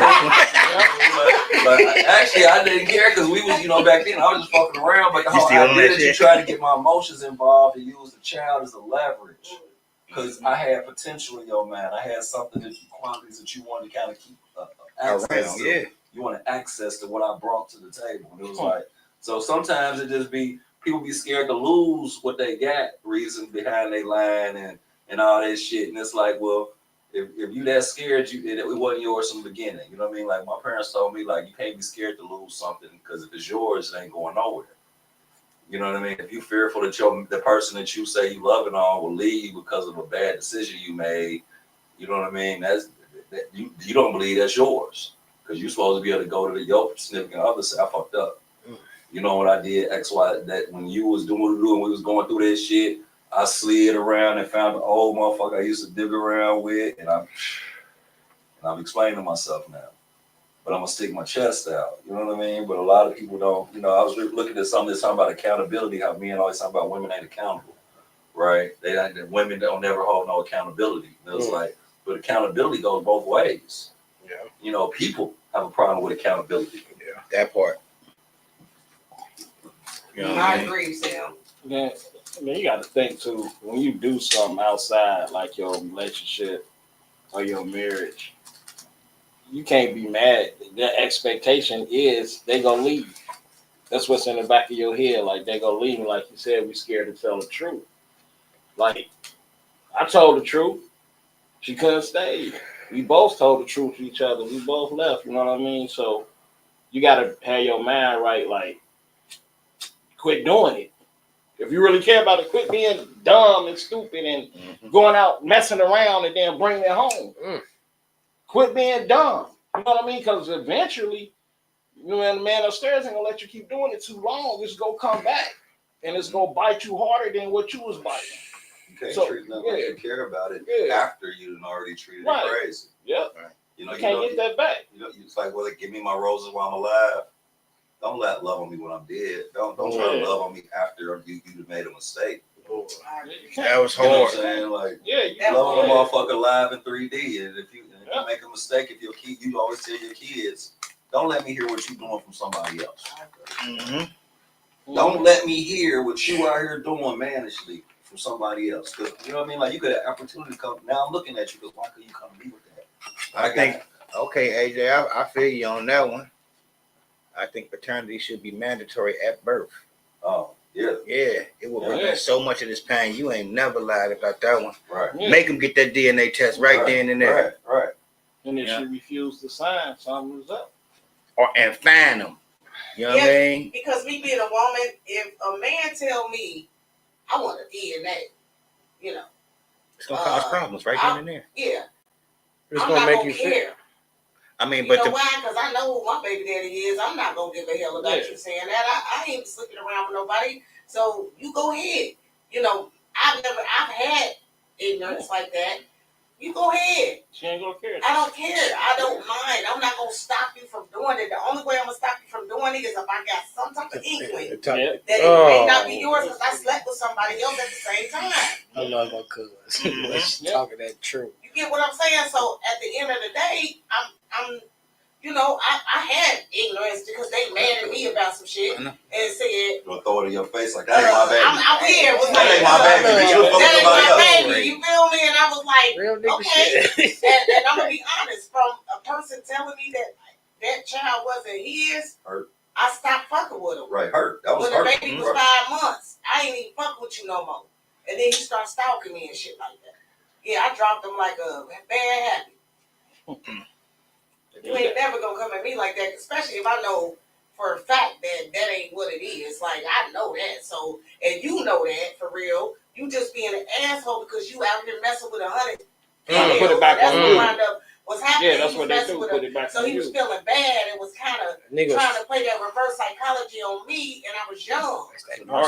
But actually, I didn't care because we was, you know, back then, I was just fucking around. But the whole idea that you try to get my emotions involved and use the child as a leverage. Because I had potential in your mind. I had something, qualities that you wanted to kind of keep access to. Yeah. You want to access to what I brought to the table. And it was like, so sometimes it just be, people be scared to lose what they got, reason behind they line and and all that shit. And it's like, well, if you that scared, it wasn't yours from the beginning. You know what I mean? Like my parents told me, like, you can't be scared to lose something because if it's yours, it ain't going nowhere. You know what I mean? If you're fearful that the person that you say you love and all will leave you because of a bad decision you made, you know what I mean? You don't believe that's yours because you're supposed to be able to go to your significant other say, I fucked up. You know what I did? X, Y, that when you was doing what we was going through that shit, I slid around and found an old motherfucker I used to dig around with, and I'm explaining to myself now. But I'm gonna stick my chest out. You know what I mean? But a lot of people don't. You know, I was looking at something that's talking about accountability. How men always talk about women ain't accountable, right? Women don't never hold no accountability. And it was like, but accountability goes both ways. Yeah. You know, people have a problem with accountability. Yeah, that part. You know I agree, Sam. Yeah, I mean, you got to think too. When you do something outside, like your relationship or your marriage, you can't be mad. The expectation is they gonna leave. That's what's in the back of your head. Like they gonna leave. Like you said, we scared to tell the truth. Like I told the truth. She couldn't stay. We both told the truth to each other. We both left. You know what I mean? So you gotta have your mind right. Like quit doing it. If you really care about it, quit being dumb and stupid and going out messing around and then bringing it home. Quit being dumb. You know what I mean? Because eventually, you know, the man upstairs ain't gonna let you keep doing it too long. It's gonna come back, and it's gonna bite you harder than what you was biting. You can't treat nothing like you care about it after you already treated it crazy. Yep. Right. You can't get that back. You know, it's like, well, give me my roses while I'm alive. Don't let love on me when I'm dead. Don't try to love on me after you made a mistake. That was hard. You know what I'm saying? Like, you love a motherfucker live in 3D, and if you make a mistake, if your kid, you always tell your kids, don't let me hear what you're doing from somebody else. Don't let me hear what you out here doing manishly from somebody else. Because you know what I mean? Like you could have opportunity to come. Now I'm looking at you because why couldn't you come be with that? I think, okay, AJ, I feel you on that one. I think paternity should be mandatory at birth. Oh, yeah. Yeah, it will prevent so much of this pain. You ain't never lied about that one. Right. Make them get that DNA test right then and there. Right. And if she refused to sign, something was up. And fine them. You know what I mean? Because me being a woman, if a man tell me I want a DNA, you know, it's gonna cause problems right then and there. Yeah. It's I'm gonna not make gonna you care. I mean, you know why? Because I know who my baby daddy is. I'm not gonna give a hell about you saying that. I ain't slipping around with nobody. So you go ahead. You know, I've had ignorance like that. You go ahead. She ain't gonna care. I don't care. I don't mind. I'm not gonna stop you from doing it. The only way I'm gonna stop you from doing it is if I got some type of inkling that it may not be yours because I slept with somebody else at the same time. I love my cousin. She's talking that truth. You get what I'm saying? So at the end of the day, I'm you know, I had ignorance because they mad at me about some shit and said, "You gonna throw it in your face like that ain't my baby." I'm here. That ain't my baby. You that ain't my baby. You feel me? And I was like, okay. and I'm gonna be honest, from a person telling me that child wasn't his, hurt. I stopped fucking with him. Right, hurt. That was when hurt. the baby was 5 months, I ain't even fuck with you no more. And then he started stalking me and shit like that. Yeah, I dropped him like a bad habit. You ain't never gonna come at me like that, especially if I know for a fact that ain't what it is. Like, I know that. So, and you know that for real. You just being an asshole because you out here messing with 100. Put it back that's on what you. wound up was happening. Yeah, that's what they do. Put it back so on he was you. feeling bad and was kind of trying to play that reverse psychology on me, and I was young. You know,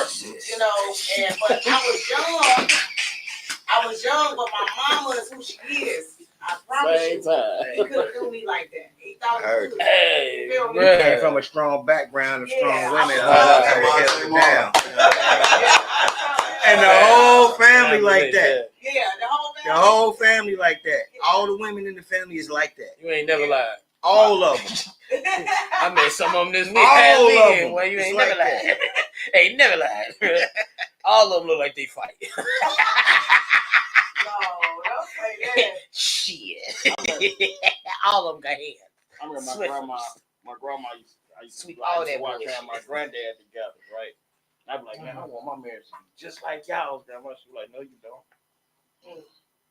but I was young, but my mama is who she is. I promise you. He couldn't do me like that. He thought it was Hey, you you came from a strong background of strong women. And the whole family like that. Yeah, the whole family. The whole family like that. All the women in the family is like that. You ain't never lied. All of them. I met some of them this week. All of them. Well, you ain't It's never like lied. Ain't never lied. All of them look like they fight. No, don't say that. Shit. All of them got hands. I remember my grandma used to watch her and my granddad together, right? I'd be like, man, I want my marriage to be just like y'all's. That much. She was like, no, you don't.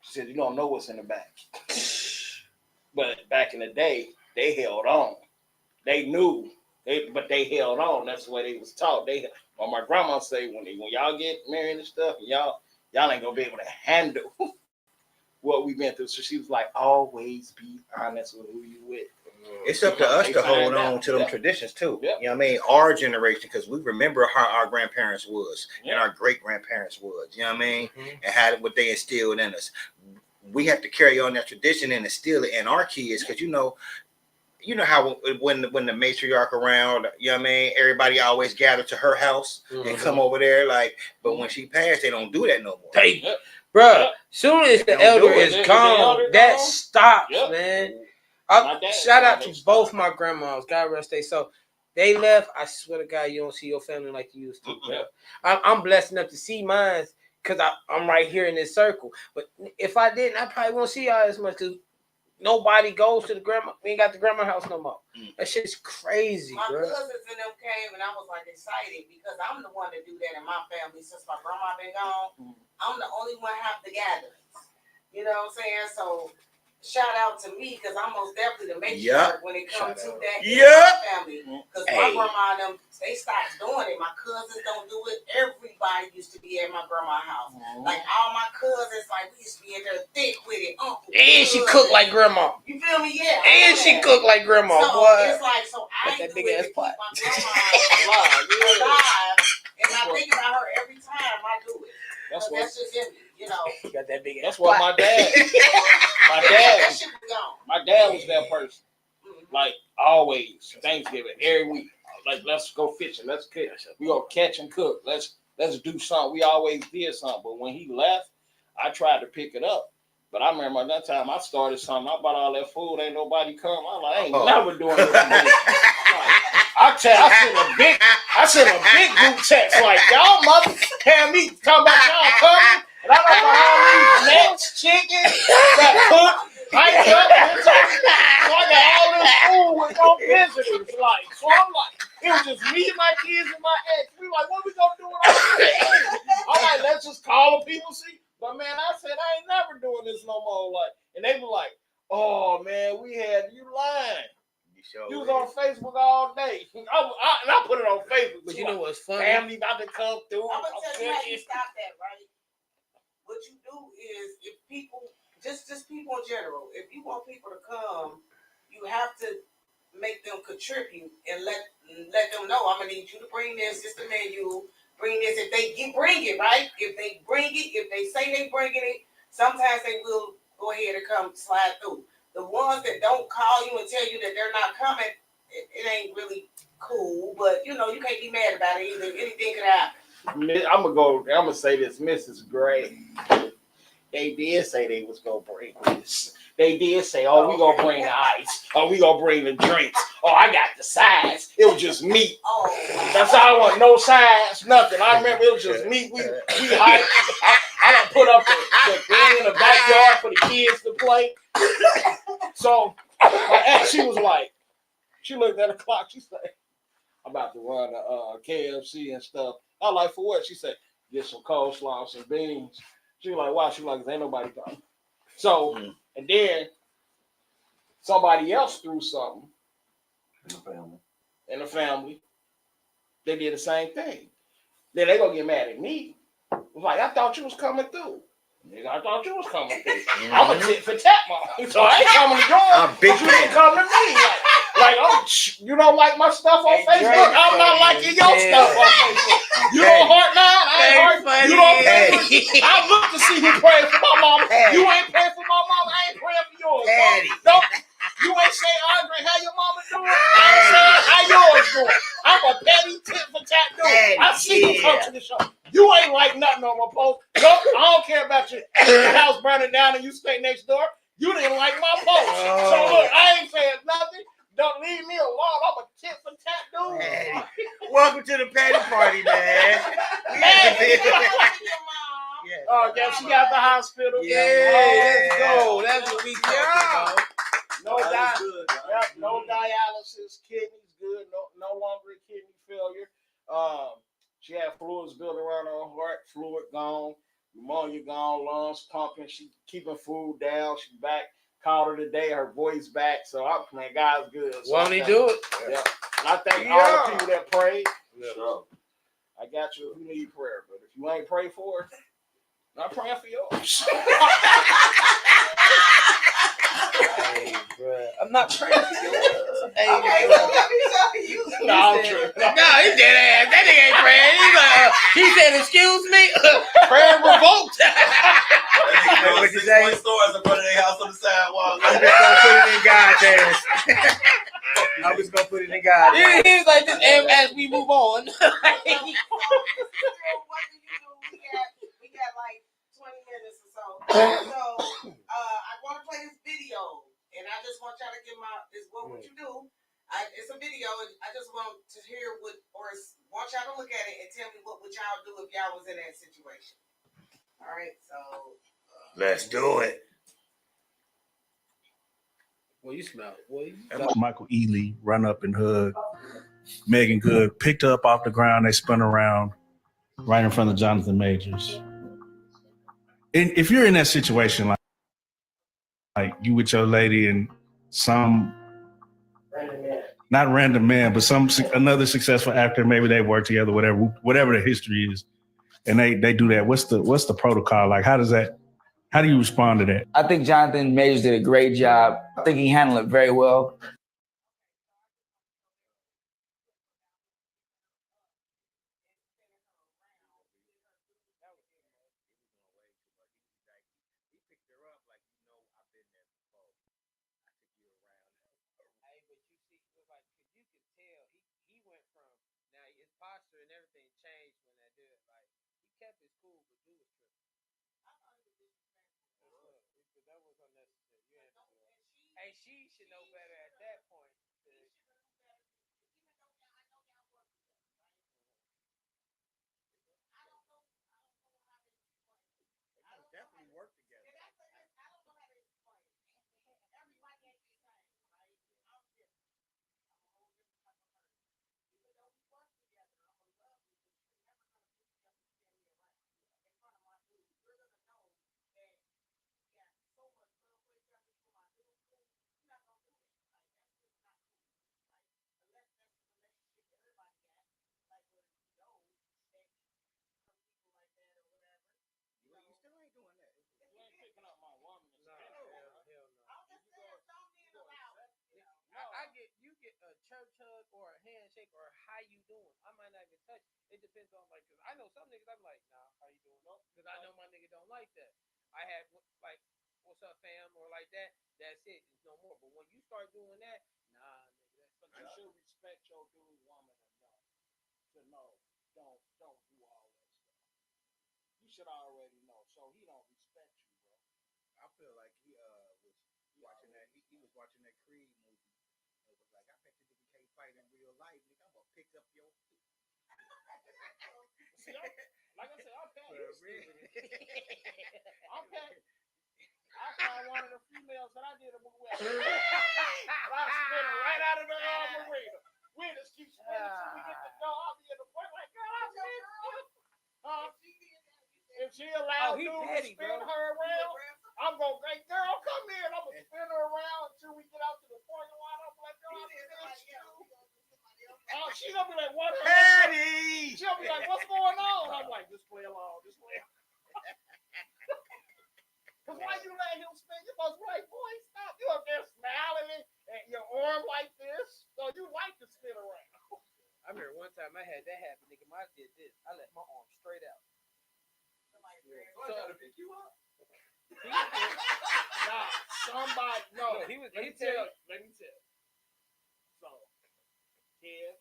She said, you don't know what's in the back. But back in the day, they held on. They knew, but they held on. That's the way they was taught. Well, my grandma say, when y'all get married and stuff, and y'all ain't gonna be able to handle what we've been through. So she was like, always be honest with who you with. It's up to us to hold on to them traditions too. You know what I mean? Our generation, because we remember how our grandparents was and our great grandparents was. You know what I mean? And how what they instilled in us. We have to carry on that tradition and instill it in our kids, because you know how when the matriarch around, you know what I mean, everybody always gather to her house and come over there, like, but when she passed, they don't do that no more. Bro, soon as the elder is gone, that stops, man. Shout out to both my grandmas. God rest their soul. They left. I swear to God, you don't see your family like you used to. I'm blessed enough to see mine because I'm right here in this circle. But if I didn't, I probably won't see y'all as much because nobody goes to the grandma. We ain't got the grandma house no more. That shit's crazy, my bro. cousins and them came, and I was like excited because I'm the one to do that in my family since my grandma been gone. I'm the only one have the gatherings. You know what I'm saying? So shout out to me because I'm most definitely the matriarch when it comes to that family. Because my grandma and them, they stopped doing it. My cousins don't do it. Everybody used to be at my grandma's house. Like all my cousins, like we used to be in there thick with it. And she cooked like grandma. You feel me? Yeah. And she cooked like grandma. So boy. it's like, so I that do big it ass to keep pot. my grandma alive. And I think about her every time I do it. That's just in me, you know. You got that big ass. That's what my dad. My dad was that person. Like always, Thanksgiving every week. Like let's go fishing. Let's cook. We gonna catch and cook. Let's do something. We always did something. But when he left, I tried to pick it up. But I remember that time I started something. I bought all that food. Ain't nobody come. I'm like, I ain't never doing this again. I sent a big group text like, y'all mother have me talking about y'all coming. And I don't know all these necks, chicken, got cooked. I ain't got so I got all this food with no visitors. Like, so I'm like, it was just me and my kids and my ex. We like, what we gonna do with all this food? I'm like, let's just call the people, see. But man, I said I ain't never doing this no more. Like, and they were like, oh man, we had you lying. You was on Facebook all day. And I put it on Facebook. But you know what's funny? Family about to come through. I'm gonna tell you how you stop that, right? What you do is, if people, just people in general, if you want people to come, you have to make them contribute and let them know, I'm gonna need you to bring this. This the menu. Bring this. If they bring it, right? If they bring it, if they say they bringing it, sometimes they will go ahead and come slide through. The ones that don't call you and tell you that they're not coming, it ain't really cool. But you know, you can't be mad about it either. Anything could happen. I'm gonna say this, Mrs. Gray. They did say they was gonna bring this. They did say, oh, we gonna bring the ice. Oh, we gonna bring the drinks. Oh, I got the sides. It was just meat. That's all I want. No sides, nothing. I remember it was just meat. We I done put up the thing in the backyard for the kids to play. So my ex, she was like, she looked at the clock. She said, I'm about to run a KFC and stuff. I was like, for what? She said, get some coleslaw, some beans. She was like, why? She was like, ain't nobody coming. So, and then somebody else threw something in the family. They did the same thing. Then they gonna get mad at me. Like, I thought you was coming through. Nigga, I thought you was coming through. I'm a tit for tat mom. So I ain't coming to yours, but you didn't come to me. Like, you don't like my stuff on Facebook? I'm not liking your stuff on Facebook. You don't heart now? I ain't heart. You don't pray for I look to see who prayed for my mama. You ain't praying for my mama. I ain't praying for yours. Don't. You ain't say, Andre, how your mama doing? I ain't saying how yours doing. I'm a petty tit for tat dude. I see you come to the show. You ain't like nothing on my post. Nope, I don't care about your house burning down and you stay next door. You didn't like my post. So look, I ain't saying nothing. Don't leave me alone. I'm a tit for tat dude. Hey, welcome to the patty party, man. Oh, yeah, she got the hospital. Yeah, let's go. That's what we talking about. No dialysis. Kidneys good. No longer kidney failure. She had fluids built around her heart. Fluid gone. Pneumonia gone, lungs pumping. She keeping food down. She back. Called her today. Her voice back. So I'm playing. God's good. So Won't he do it? Yeah. And I thank all the people that prayed. Yeah. Sure. I got you if you need prayer. But if you ain't prayed for it, I'm praying for yours. Hey, bro. I'm not praying for you. Hey, Okay, so let me tell you. No, I'm tripping. No, he dead ass. That nigga ain't praying. He said, "Excuse me, prayer revoked." There was 6 point stores in front of their house on the sidewalk. I'm just gonna put it in God's hands. I'm just gonna put it in God's hands. He was like this, and as we move on. What do you do? We got like 20 minutes or so. So I want to play this video, and I just want y'all to give is what would you do? It's a video. I just want to hear want y'all to look at it and tell me what would y'all do if y'all was in that situation. All right, so Let's do it. Well, you smell it. Well, Michael Ealy run up and hug Megan Good, picked her up off the ground. They spun around right in front of Jonathan Majors. And if you're in that situation, like you with your lady and some, not random man, but another successful actor, maybe they work together, whatever the history is, and they do that. What's the protocol? Like, how do you respond to that? I think Jonathan Majors did a great job. I think he handled it very well. posture and everything changed when that dude, like, he kept his cool, but dude was tripping. That was unnecessary. You had to do it. Hey, she should know better at that point. Definitely work together. You get a church hug or a handshake or how you doing. I might not even touch. It depends on, like, cause I know some niggas I'm like, nah, how you doing? No, cause I know my nigga don't like that. I had like, what's up, fam, or like that. That's it. It's no more. But when you start doing that, nah, nigga, that's something. You should respect your dude, woman, enough to know. Don't do all that stuff. You should already know, so he don't respect you, bro. I feel like he was watching that. He was watching that Creed movie. It was like, I bet you nigga can't fight in real life, nigga. I'm gonna pick up your. See, like I said, I'm Pat Houston. I'm Pat. I found one of the females that I did a movie with. I spit her right out of the marina. We just keep spinning till we get the door. I'll be in the point like, girl, I spit you. If she allowed dude to spin her around, I'm going to say, girl, come here. I'm going to spin her around until we get out to the parking lot. I'm like, girl, I spit you. She's going to be like, what? Patty! She'll be like, what's going on? I'm like, just play along. Just play along. Because why you let him spin? You supposed to be like, boy, stop. You up there smiling and your arm like this. So you like to spin around. I remember one time I had that happen, nigga. I did this. I let my arm straight out. So I got to pick you up. Nah, somebody, no. He was. Let me tell. So, kid,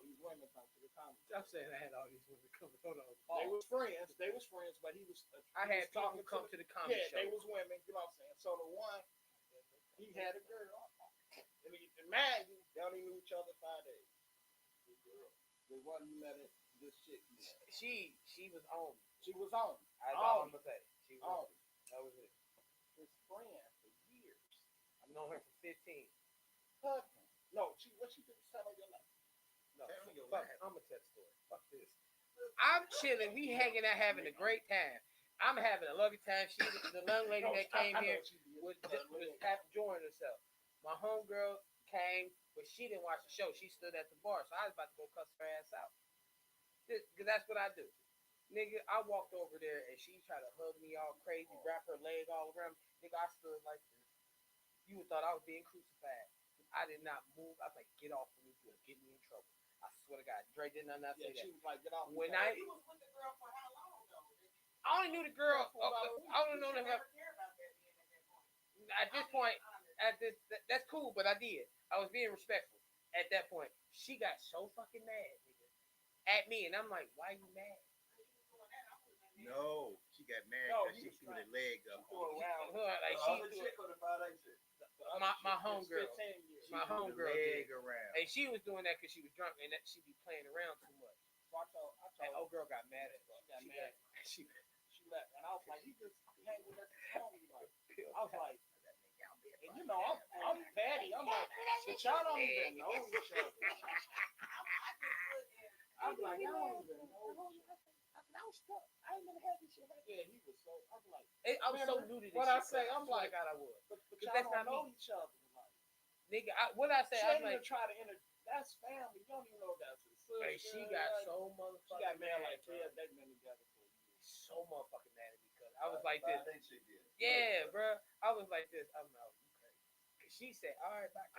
these women come to the comedy. I'm saying I had all these women coming. Hold on. They was friends, but he was. I had people come to the comedy show. Yeah, they was women. You know what I'm saying? So the one, he had a girl. And man, they only knew each other 5 days. The one you met at this chick. She was on. She was on. I was on the pay. She was on. That was it. His friend for years. I've known her for 15. Fuck him. No, what she did was tell her your life. No, fuck, I'm gonna tell the story. Fuck this. I'm chilling. We hanging out, having a great time. I'm having a lovely time. The young lady that came here was enjoying herself. My homegirl came, but she didn't watch the show. She stood at the bar, so I was about to go cuss her ass out. Because that's what I do. Nigga, I walked over there and she tried to hug me all crazy, wrap her leg all around me. Nigga, I stood like this. You would thought I was being crucified. I did not move. I was like, get off of me. You'll get me in trouble. I swear to God. Dre did not say that. She was like, get off. When You was with the girl for how long, though? I only knew the girl. I only know her. At this point, that's cool, but I did. I was being respectful at that point. She got so fucking mad, nigga, at me, and I'm like, why are you mad? No, she got mad because she threw the leg up. Like my homegirl. My homegirl leg did. Around. And she was doing that because she was drunk and that she be playing around too much. So I told that old girl got mad at her. She left. And I was like, he just hang with us. I was like, and you know, I'm fatty. I'm like, but y'all don't even know each other. I'm like, y'all don't even know each other. I was stuck. I ain't never had this shit. Yeah, he was so. I'm like, I was so new to this. What I say, I'm like, God, I was. But y'all don't know each other. Nigga, what I say, I'm like, try to enter. That's family. You don't even know that's his sister. Hey, she got so motherfucking. She got mad like they've been together for years. So motherfucking mad at me because I was like this. I think she did. Yeah, bro. I was like this. I'm like, you crazy. Cause she said, all right, back.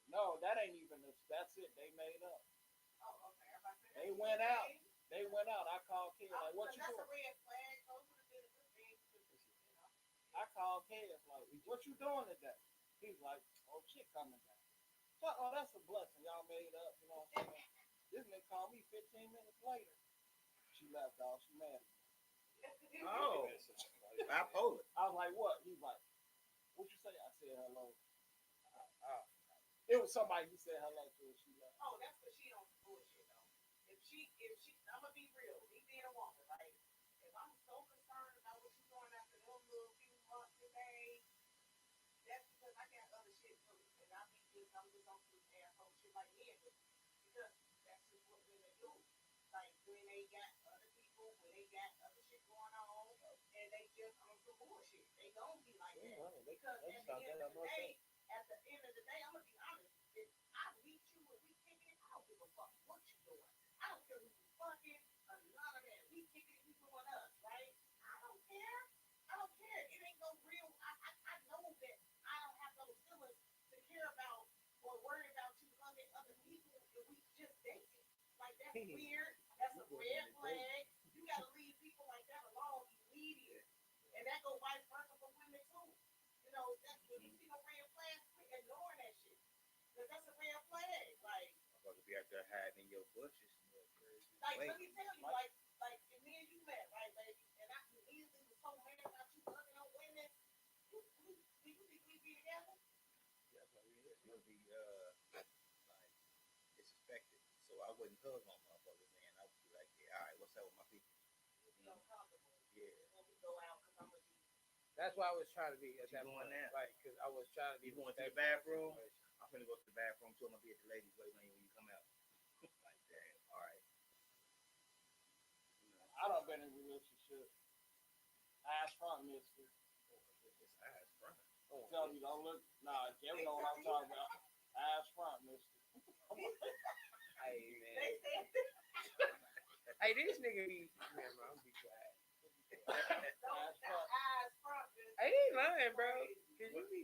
No, that ain't even. That's it. They made up. Oh, okay. They went out. They went out. I called Ken. Like, what you doing? That's a red flag. I called Kev, like, what you doing today? He's like, oh, shit coming down. So, oh, that's a blessing. Y'all made up, you know what I'm saying? This nigga called me 15 minutes later. She left, dog. She mad at me. Oh, bipolar. I was like, what? He's like, what you say? I said hello. It was somebody who said hello to her. She left. Oh, that's because she don't bullshit, though. If she, I'm going to be real. Me being a woman, right? If I'm so concerned about what you're doing after those little few months today, that's because I got other shit too. And I'm just on some asshole shit like me. Because that's just what women do. Like when they got other people, when they got other shit going on, and they just on some bullshit. They don't be like that. Because at the end of the day, I'm gonna be honest. If I meet you and we kick it, I don't give a fuck what you doing. I don't care who you fucking or none of that. We kick it, we doing us, right? I don't care. I don't care. It ain't no real. I know that I don't have those feelings to care about or worry about you hugging other people if we just dating. Like that's weird. That's a red flag. You gotta leave people like that alone immediately. And that goes vice versa for women too. You know, that's when you see no red flags, quit ignoring that shit. Because that's a red flag. Like I'm supposed to be out there hiding in your bushes. Like let me tell you, like me and you met, right, baby? And I immediately was so mad about you hugging on women. Do you think we be together? Yeah, but it'll be like disrespected. So I wouldn't hug on motherfuckers, man. I would be like, yeah, all right, what's up with my people? Yeah. When we go out, because I'm gonna be. That's why I was trying to be at that point, like, because I was trying to be. You going to the bathroom? I'm gonna go to the bathroom too. I'm gonna be at the ladies' waiting on you when you come out. Like, damn, all right. I done been in a relationship. Ass front, mister. It's ass front. Oh, tell you, don't look. Nah, Jerry know what I'm talking about. Ass front, mister. Hey, man. Hey, this nigga be. Man, bro, I'm gonna be quiet. Ass front, mister. I ain't lying, bro.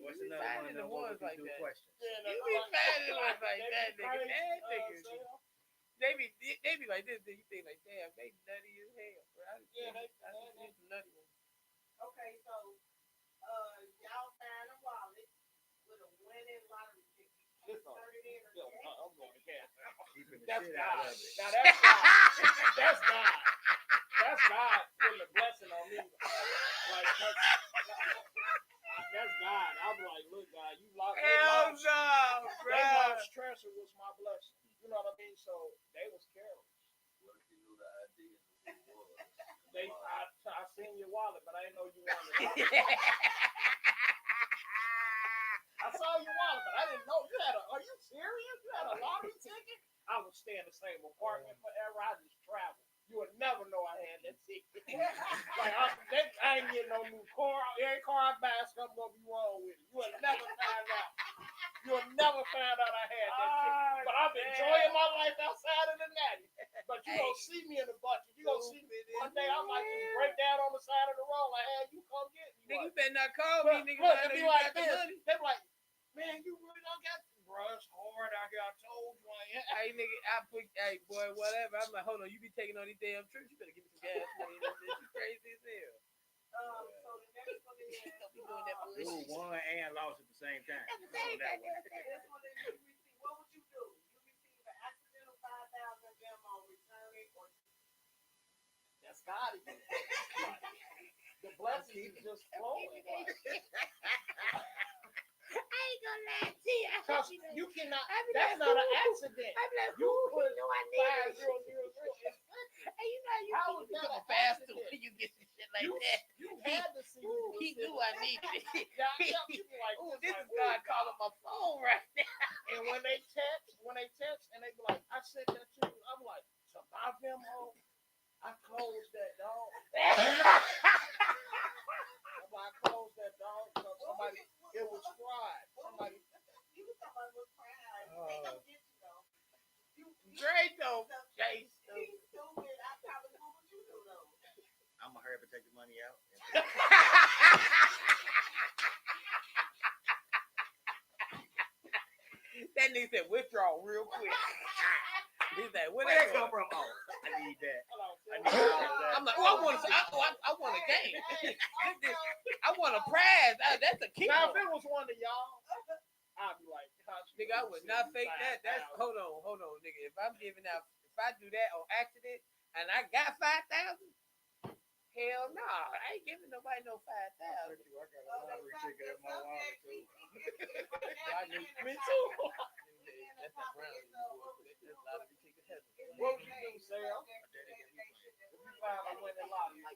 What's another one of the ones like that? You be mad at ones like that, nigga. Mad niggas. They be like this, you think like, damn, they nutty as hell, bro. I just nutty ones. Okay, so y'all find a wallet with a winning lottery ticket. I'm going to cash out. That's God. Now that's God. That's God. That's God putting a blessing on me. Like that's God. I'm like, look, God, you lost. Hell no, bro. They lost treasure was my blessing. You know what I mean? So they was careless. What if you knew the idea of who it was? I seen your wallet, but I didn't know you wanted it. I saw your wallet, but I didn't know you had a. Are you serious? You had a lottery ticket? I was staying in the same apartment forever. I just traveled. You would never know I had that ticket. I ain't getting no new car. Every car I buy, something gonna be wrong with it. You would never find out. You'll never find out I had that ticket. But I'm enjoying my life outside of the natty. But you gonna see me in the bucket. You gonna see me one day. I might just break down on the side of the road. I had you come get me. Nigga, you better not call me, nigga. Look, it be like this. They be like, man, you really don't got the brush hard out here. I told you I ain't. Hey, nigga, hey, boy, whatever. I'm like, hold on, you be taking on these damn trips. You better give me some gas money. You crazy as hell. So the next one is Be doing that bullshit. Ooh, won and lost at the same time. this one is you receive. What would you do? You receive an accidental 5,000 demo, return it, or That's gotta be. The blessings just flowing. I ain't gonna lie to you. Because you cannot. That's not an accident. I'm like, You put know I need 5000. Hey, you know How you is that become an a bastard accident? when you get some shit like that. You had to see. He knew I needed it. You be like, Ooh, this is God calling my phone right now. And when they text, and they be like, I sent that to you. I'm like, to my memo, I closed that dog. I closed that dog because somebody, it was fried. Somebody. you was talking about fried? They don't get you though. Great though, Chase. He's stupid. I probably know what you do though. I'm gonna hurry up and take the money out. That nigga said withdraw real quick. He's like, where Where that that come from? from? Oh, I need that. I'm like, oh, I want a game. I want a prize. That's a kick. Now, if it was one of y'all, I'd be like, nigga, I would not fake that. That's hold on, nigga. If I'm giving out, if I do that on accident and I got 5,000, hell no, I ain't giving nobody no 5,000. I got a lottery ticket in my wallet too. Me too. That's not brown. That's lottery ticket heaven. What would you do, Sarah? If you find a winning lottery,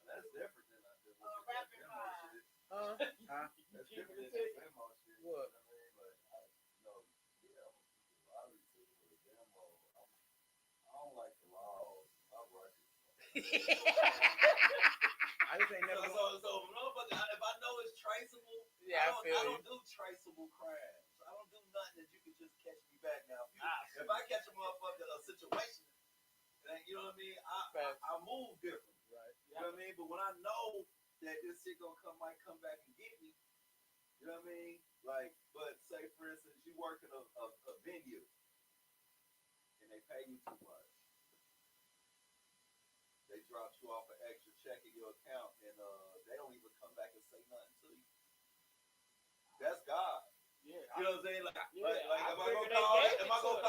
That's different than I did. Rapid fire. That's different than that demo shit. What? I mean, like, lottery ticket with a demo. I don't like the laws. I'm rushing. I just ain't never. So motherfucker, if I know it's traceable, Yeah, I don't do traceable crimes. I don't do nothing that you can just catch me back now. If I catch a motherfucker a situation, then, you know what I mean? I move different. Right. You know what I mean? But when I know that this shit might come back and get me, you know what I mean? Like, but say for instance, you work in a venue and they pay you too much. They dropped you off an extra check in your account and they don't even come back and say nothing to you. That's God. Yeah, you know what I'm saying? Like, yeah, am I gonna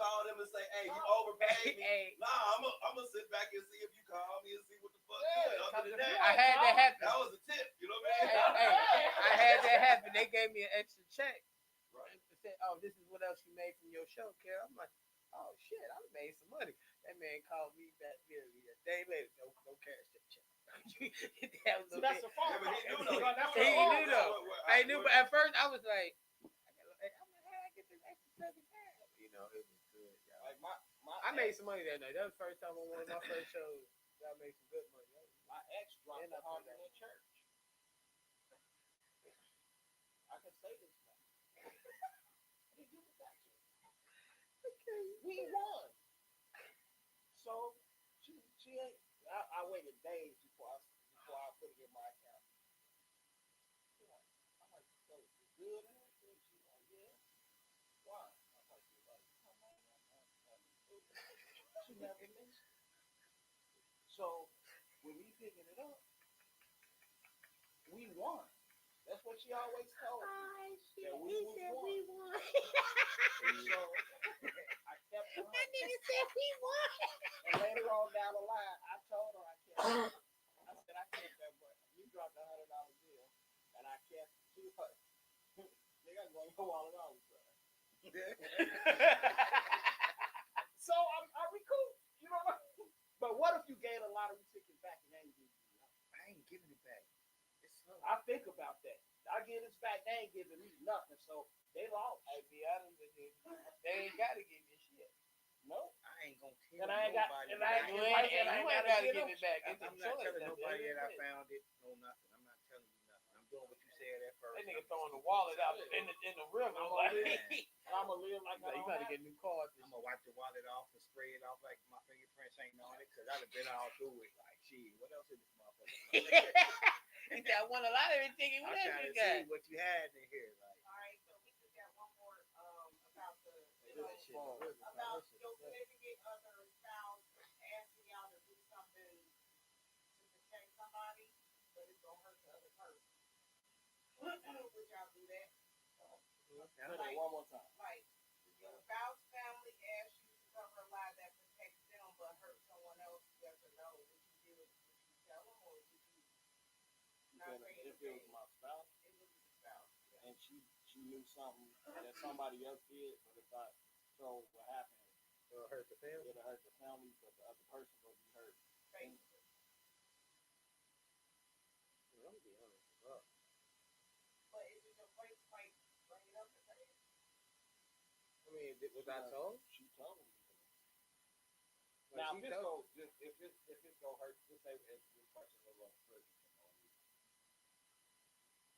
call them and say, hey, you overpaid me? Hey. Nah, I'm gonna sit back and see if you call me and see what the fuck. Other than that, I had that happen. that was a tip. You know what I mean? Hey, I had that happen. They gave me an extra check. Right. And said, oh, this is what else you made from your show, Carol. I'm like, oh shit, I made some money. That man called me back literally a day later. No cash that check. That was that's a fault. Yeah, but he knew though. He knew though. I knew, but at first I was like, how I get this extra $7,000? You know, it was good. Y'all. Like I made some money that night. That was the first time on one of my first shows. I made some good money. my ex dropped a hundred in church. I can say this now. He give it back to me. Okay, we won. So she ain't. I waited days before I put it in my account. I'm like, so it's good and everything. She's like, yeah. Why? I'm like, come on. She never mentioned. So when we picking it up, we won. That's what she always told me. We won. So I kept her. That nigga said we won. And later on down the line, I told her I said I kept that money. You dropped $100 bill, and I kept $200. Nigga, I'm going to go all it all. So I recouped. You know what? But what if you gave a lottery ticket back and they ain't giving you nothing? I ain't giving it back. I think about that. I get this back, they ain't giving me nothing, so they lost. Hey, be honest with you, they ain't gotta give you shit. No, I ain't gonna And I ain't got, and I ain't gotta give it back. I'm not telling nobody that I found it. No, nothing. I'm not telling you nothing. I'm doing what you said at first. That nigga throwing the wallet out in the river. I'm gonna live like you gotta get new cards. I'm gonna wipe the wallet off and spray it off like my fingerprints ain't on it, cause I've been all through it. Like, shit, what else is this motherfucker? You got one a lot of everything. I'm trying to see what you had in here. Like, All right, so we just got one more about the about your significant other spouse asking y'all to do something to protect somebody, but it's gonna hurt the other person. Would y'all do that? Like, one more time. Like your spouse family asks you to cover a lie that protects them but hurts someone else. Yes or no? Would you do it? Would you tell them, or would you not say If it was my spouse, it was the spouse? and she knew something that somebody else did, but if I told what happened, It'll hurt the family. it'll hurt the family, but the other person will be hurt. Basically. Let me be honest. But is it your place to like bring it up and say it? I mean, was I told? She told me. Well, Now, she if told- it's gonna hurt, just say if this person will go to prison,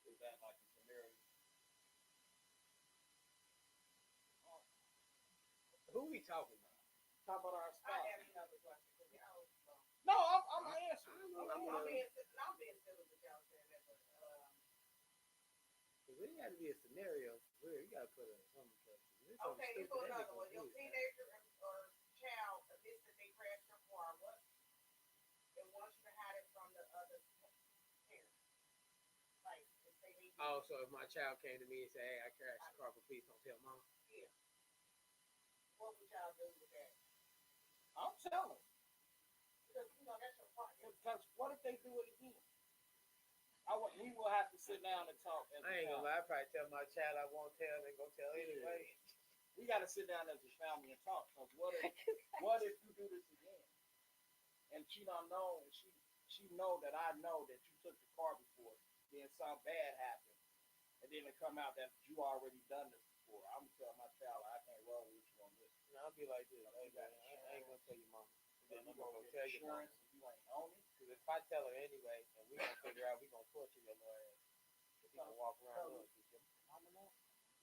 is that like a scenario? Who we talking about? Talk about our I spouse. have another question because y'all. No, I'm answering. I'm being silly with y'all saying that, but Cause it got to be a scenario where you got to put it in some place. okay, here's another one. Your teenager or child admits that they crashed your car. What? They want you to hide it from the other parent. Like, if they need you. Oh, so if my child came to me and said, "Hey, I crashed the car, but please don't tell mom." Yeah. What would y'all do with that? I'm telling. Because you know that's your part. Because what if they do it again? We will have to sit down and talk. I ain't gonna lie. I probably tell my child I won't tell. They go tell anyway. We got to sit down as a family and talk. Because what if you do this again? And she don't know, and she know that I know that you took the car before, then something bad happened, and then it come out that you already done this before. I'm gonna tell my child I can't roll with you on this. And I'll be like this. Hey, man, I ain't gonna tell your mom. Then I'm gonna tell your mom. You ain't on it. Because if I tell her anyway, and we gonna figure out we gonna torture your little ass. If you can walk around with us, Mama know.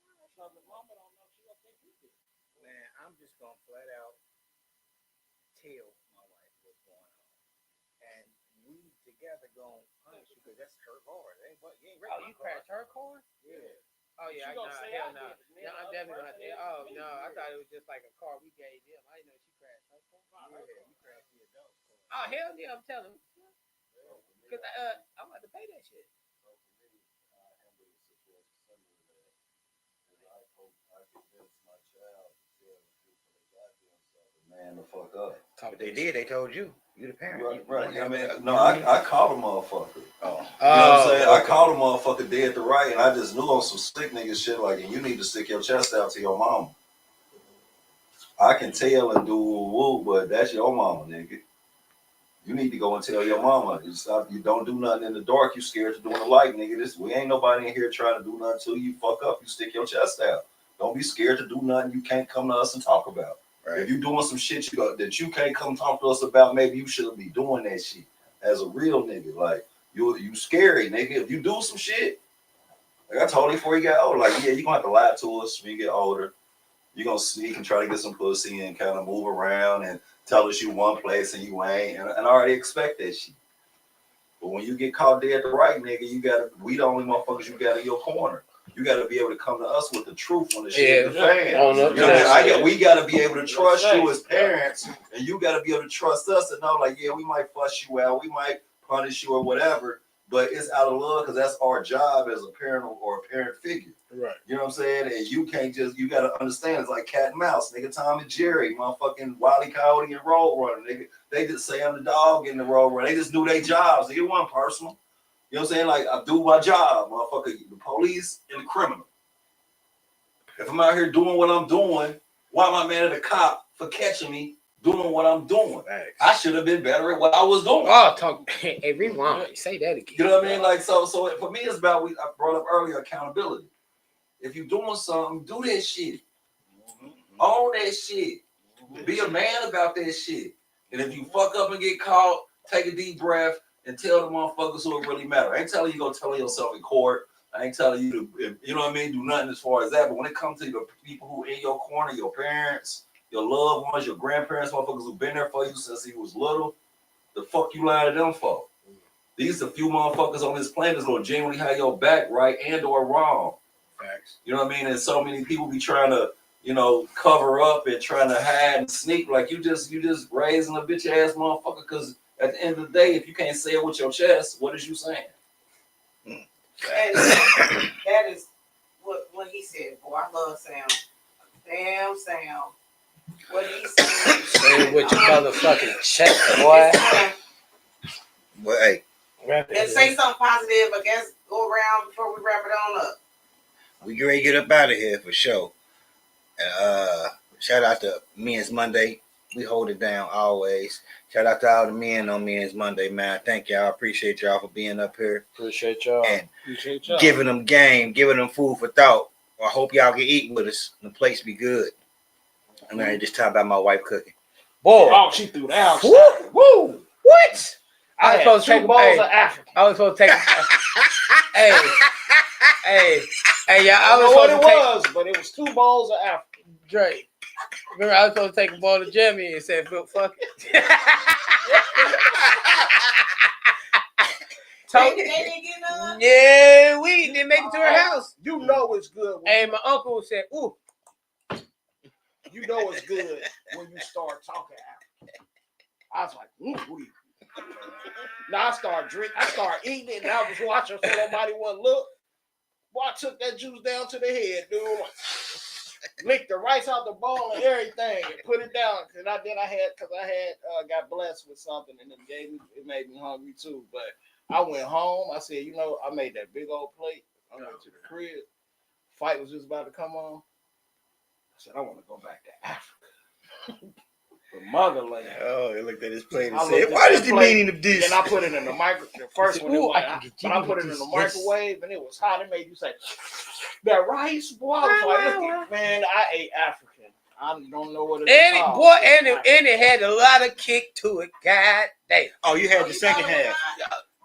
Because the mama don't know, she gonna think you did. man, I'm just gonna flat out tell my wife what's going on, and we together gonna punish you because that's her car. It ain't what you ain't. oh, you crashed her car? Yeah. Oh yeah, She gonna say hell I no. did it. No, I'm definitely gonna have to. Oh no, I thought it was just like a car we gave them. I didn't know she crashed her car. Yeah, you crashed the adult car. Oh hell yeah, I'm telling you. Cause I'm about to pay that shit. So for me, I handle the situation similar to that. And I convinced my child to tell the truth when they got there. So man, the fuck up. But they did. They told you. You the parent. Right. I mean, no, I called a motherfucker. Oh. You know what I'm saying? I called a motherfucker dead to right, and I just knew on some sick nigga shit like, and you need to stick your chest out to your mama. I can tell and do woo, but that's your mama, nigga. You need to go and tell your mama. You don't do nothing in the dark. You scared to do in the light, nigga. We ain't nobody in here trying to do nothing to you. Fuck up. You stick your chest out. Don't be scared to do nothing you can't come to us and talk about. Right. If you doing some shit that you can't come talk to us about, maybe you shouldn't be doing that shit as a real nigga. Like, you scary, nigga. If you do some shit, like I told you before you got older, like, yeah, you gonna have to lie to us when you get older. You're gonna sneak and try to get some pussy and kind of move around and tell us you one place and you ain't, and I already expect that shit. But when you get caught dead to right, nigga, we the only motherfuckers you got in your corner. You got to be able to come to us with the truth when the shit is the fan. We got to be able to trust you as parents, and you got to be able to trust us and know, like, yeah, we might fuss you out, we might punish you or whatever, but it's out of love because that's our job as a parent or a parent figure. Right. You know what I'm saying? And you can't you got to understand, it's like cat and mouse, nigga. Tom and Jerry, motherfucking Wile E. Coyote and Road Runner, nigga. They just say I'm the dog in the Road Runner. They just do their jobs. It wasn't personal. You know what I'm saying? Like, I do my job, motherfucker. The police and the criminal. If I'm out here doing what I'm doing, why am I mad at a cop for catching me doing what I'm doing? Thanks. I should have been better at what I was doing. Oh, hey, rewind. Say that again. You know what I mean? Like, so for me, it's about, I brought up earlier, accountability. If you're doing something, do that shit. Own that shit. Be a man about that shit. And if you fuck up and get caught, take a deep breath and tell the motherfuckers who it really matter. I ain't telling you go tell yourself in court. I ain't telling you to, you know what I mean, do nothing as far as that. But when it comes to the people who in your corner, your parents, your loved ones, your grandparents, motherfuckers who've been there for you since he was little, the fuck you lying to them for? These are the few motherfuckers on this planet that's gonna genuinely have your back right and or wrong. Facts. You know what I mean? And so many people be trying to, you know, cover up and trying to hide and sneak like you just raising a bitch ass motherfucker. Because at the end of the day, if you can't say it with your chest, what is you saying? And that is what he said. Boy, I love Sam. Sam. What he said. Say it with your motherfucking chest, boy. Well, hey. And say something positive, I guess, go around before we wrap it on up. We get ready to get up out of here for sure. And shout out to Men's Monday. We hold it down always. Shout out to all the men on Men's Monday, man. Thank y'all. Appreciate y'all for being up here. Appreciate y'all. And giving them game, giving them food for thought. I hope y'all can eat with us. The plates be good. I'm going to just talk about my wife cooking. Boy. Oh, she threw down. Woo! What? I was supposed to take 2 bowls of African. I was supposed to take. hey, y'all. I don't know what it was, but it was 2 bowls of African. Drake. Remember, I was supposed to take a bowl of Jimmy and said, "Fuck it." They didn't get none? Yeah, we didn't make it to her house. You know it's good. Hey, my uncle said, "Ooh." You know it's good when you start talking African. I was like, ooh. Now I start eating it, and I was watching so nobody would look. Boy, I took that juice down to the head, dude. Licked the rice out the bowl and everything, and put it down. And I got blessed with something, and it made me hungry too. But I went home. I said, I made that big old plate. I went to the crib. Fight was just about to come on. I said, I want to go back to Africa. The motherland. Oh, he looked at his plate and said, "What is the meaning of this?" And I put it in the microwave. The first one, I put it in the Yes. microwave, and it was hot. It made you say, "That rice, boy." I was like, man, I ate African. I don't know what it's called. Boy, and it had a lot of kick to it. God damn. Oh, you had the second half.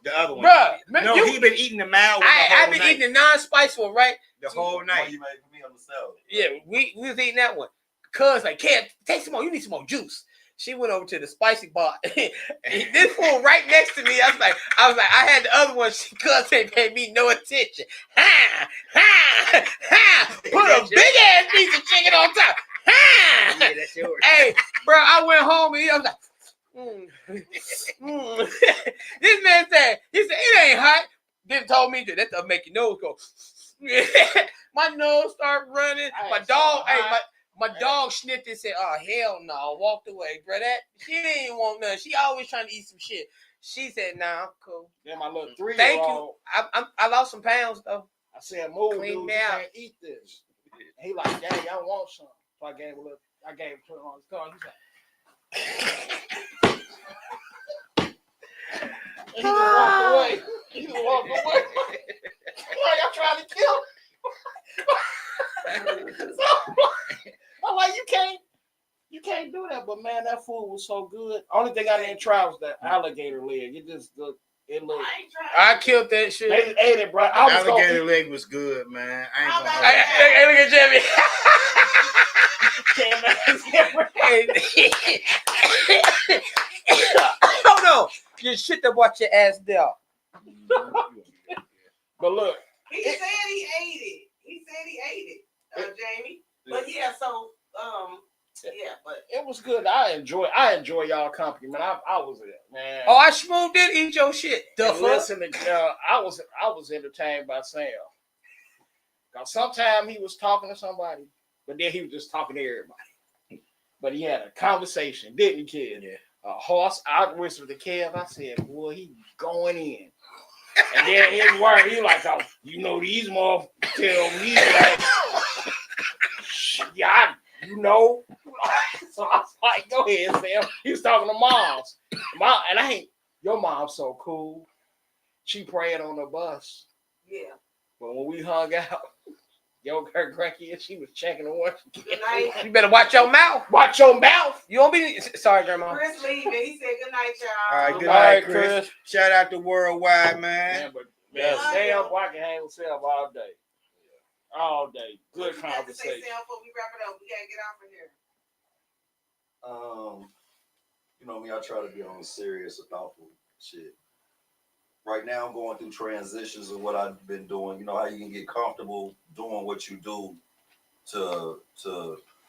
The other one. Bruh, no, he been eating the mild one I've been eating the non-spice one, right? The whole night. You made for me on the salad. Yeah, we was eating that one. Cuz like, "Cam, take some more. You need some more juice." She went over to the spicy bar. This fool right next to me. I was like, I had the other one. Cuz ain't paid me no attention. Put a big ass piece of chicken on top. Yeah, that's yours. Hey, bro, I went home and I was like, This man said, "It ain't hot." Then told me that stuff make your nose go. My nose started running. My dog sniffed and said, "Oh, hell no." I walked away, bro. She didn't want none. She always trying to eat some shit. She said, "Nah, I'm cool." Then my little 3-year-old. Thank you. I lost some pounds, though. I said, "Move, Clean dude. me You out. can't eat this." And he like, "Daddy, I want some." So I gave him put it on his car. He just walked away. Like I'm trying to kill him. So, I'm like, you can't do that. But man, that food was so good. Only thing I didn't try was that alligator leg. It looked. I killed that shit. They ate it, bro. Alligator leg was good, man. I ain't gonna. Hey, look at Jimmy. Hold on. You shit to watch your ass down. But look. He said he ate it. Jamie. But yeah, so but it was good. I enjoy y'all company, man. I was it, man. Oh, I smooth did eat your shit. Listen, I was entertained by Sam. Cause sometimes he was talking to somebody, but then he was just talking to everybody. But he had a conversation, didn't he, kid? Yeah. A horse out whispered to Kev. I said, "Boy, he going in." And then his word, he like, "Oh, these motherfuckers tell me that." Yeah, So I was like, "Go ahead, Sam." He was talking to moms. Your mom's so cool. She prayed on the bus. Yeah. But when we hung out, Yo, her cracky, and she was checking the watch. Good night. You better watch your mouth. Watch your mouth. You don't be. Sorry, Grandma. Chris leaving. He said good night, y'all. All right, good All night, right, Chris. Shout out to Worldwide, man. Man, Sam, I can hang with Sam all day. All day. Good What you got to say, conversation. Sam, before we wrap it up? We got to get off of here. You know me, I try to be on serious or thoughtful shit. Right now, I'm going through transitions of what I've been doing. You know how you can get comfortable doing what you do to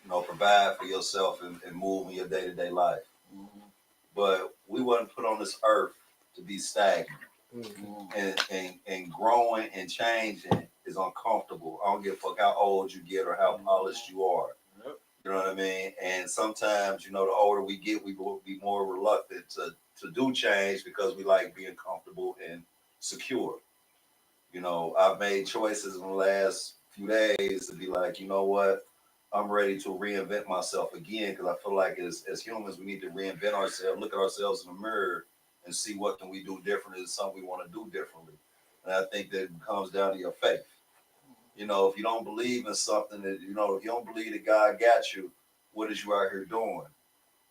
provide for yourself and move in your day-to-day life. Mm-hmm. But we wasn't put on this earth to be stagnant. Mm-hmm. And growing and changing is uncomfortable. I don't give a fuck how old you get or how polished you are. Yep. You know what I mean? And sometimes, the older we get, we will be more reluctant to do change because we like being comfortable and secure. I've made choices in the last few days to be like, you know what? I'm ready to reinvent myself again because I feel like as humans, we need to reinvent ourselves, look at ourselves in the mirror and see what can we do differently, is something we want to do differently. And I think that comes down to your faith. If you don't believe in something, that if you don't believe that God got you, what is you out here doing?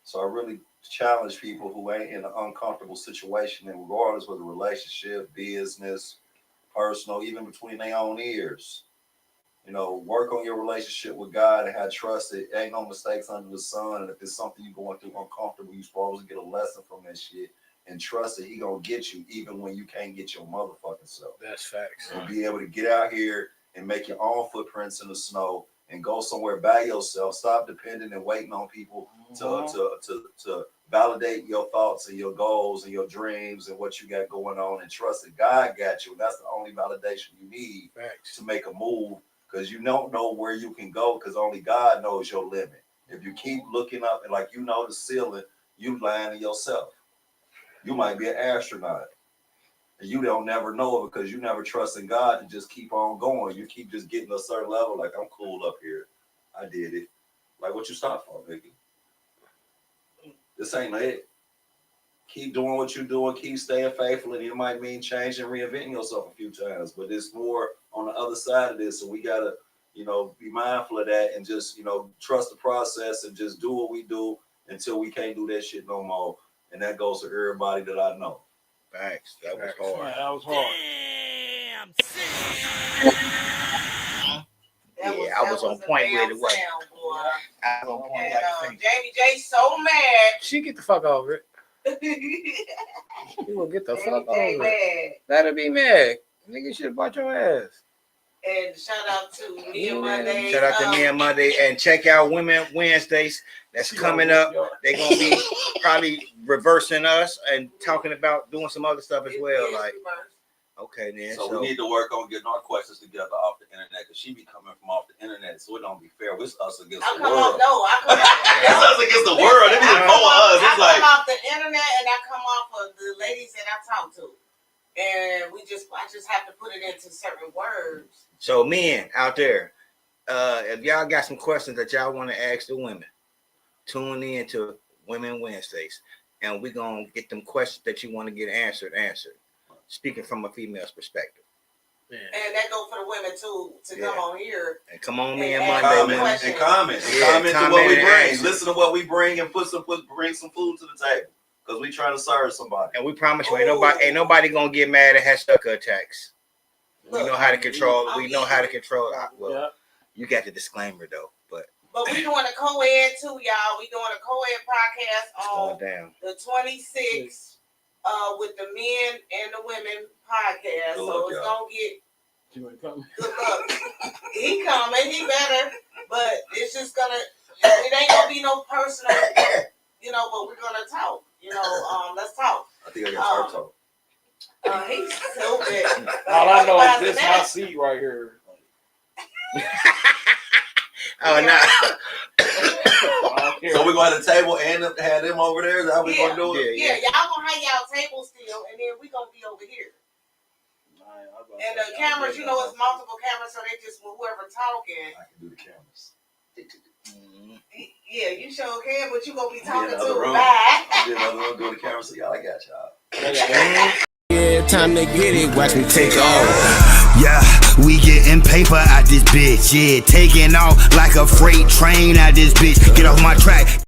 So I really challenge people who ain't in an uncomfortable situation, and regardless of the relationship, business, personal, even between their own ears. Work on your relationship with God and have trust. It ain't no mistakes under the sun. And if it's something you're going through uncomfortable, you're supposed to get a lesson from that shit and trust that he gonna get you even when you can't get your motherfucking self. That's facts. And be able to get out here and make your own footprints in the snow and go somewhere by yourself. Stop depending and waiting on people to validate your thoughts and your goals and your dreams and what you got going on, and trust that God got you. And that's the only validation you need to make a move, because you don't know where you can go because only God knows your limit. If you keep looking up and like the ceiling, you lying to yourself. You might be an astronaut. And you don't never know it because you never trust in God to just keep on going. You keep just getting a certain level, like, I'm cool up here. I did it. Like, what you stop for, nigga? This ain't it. Keep doing what you're doing. Keep staying faithful. And it might mean changing, reinventing yourself a few times. But it's more on the other side of this. So we got to, be mindful of that and just, trust the process and just do what we do until we can't do that shit no more. And that goes to everybody that I know. Thanks. That was hard. That was hard. Damn. I was on point with it. I was on point. Jamie J so mad. She get the fuck over it. You will get the fuck over it. Let her be mad. Nigga should have bought your ass. And shout out to Nia Monday. Shout out to Nia Monday. And check out Women Wednesdays. That's coming up. They're going to be probably reversing us and talking about doing some other stuff as well. Like, okay, then. So we need to work on getting our questions together off the internet, because she be coming from off the internet, so it don't be fair. It's us against the world. It's us against the world. It be us. I come off the internet and I come off of the ladies that I talk to. And I just have to put it into certain words. So men out there, if y'all got some questions that y'all want to ask the women, tune in to Women Wednesdays, and we're going to get them questions that you want to get answered. Speaking from a female's perspective. Yeah. And that goes for the women too, to come on here. And come on me and Monday. And comment to what we bring. Listen to what we bring and bring some food to the table. Because we trying to serve somebody. And we promise you, ain't nobody gonna get mad at had sucker attacks. We know how to control. We know how to control. Well, you got the disclaimer though, but we doing a co-ed too, y'all. We doing a co-ed podcast on the 26th with the men and the women podcast. So it's gonna get good luck. He coming, he better, but it's just gonna. It ain't gonna be no personal, but we're gonna talk. Let's talk. I think I got talk. He's so big. All I know is this my seat right here. Oh no. So we're going to the table and have them over there. Is that how we gonna do it? Yeah, y'all gonna have y'all table still, and then we gonna be over here. And the cameras, it's multiple cameras, so they just whoever talking. I can do the cameras. Yeah, you sure can, but you gonna be talking to bye. I'm gonna do the camera, so y'all, I got y'all. Yeah, time to get it. Watch me take off. Yeah, we getting paper out this bitch. Yeah, taking off like a freight train out this bitch. Get off my track.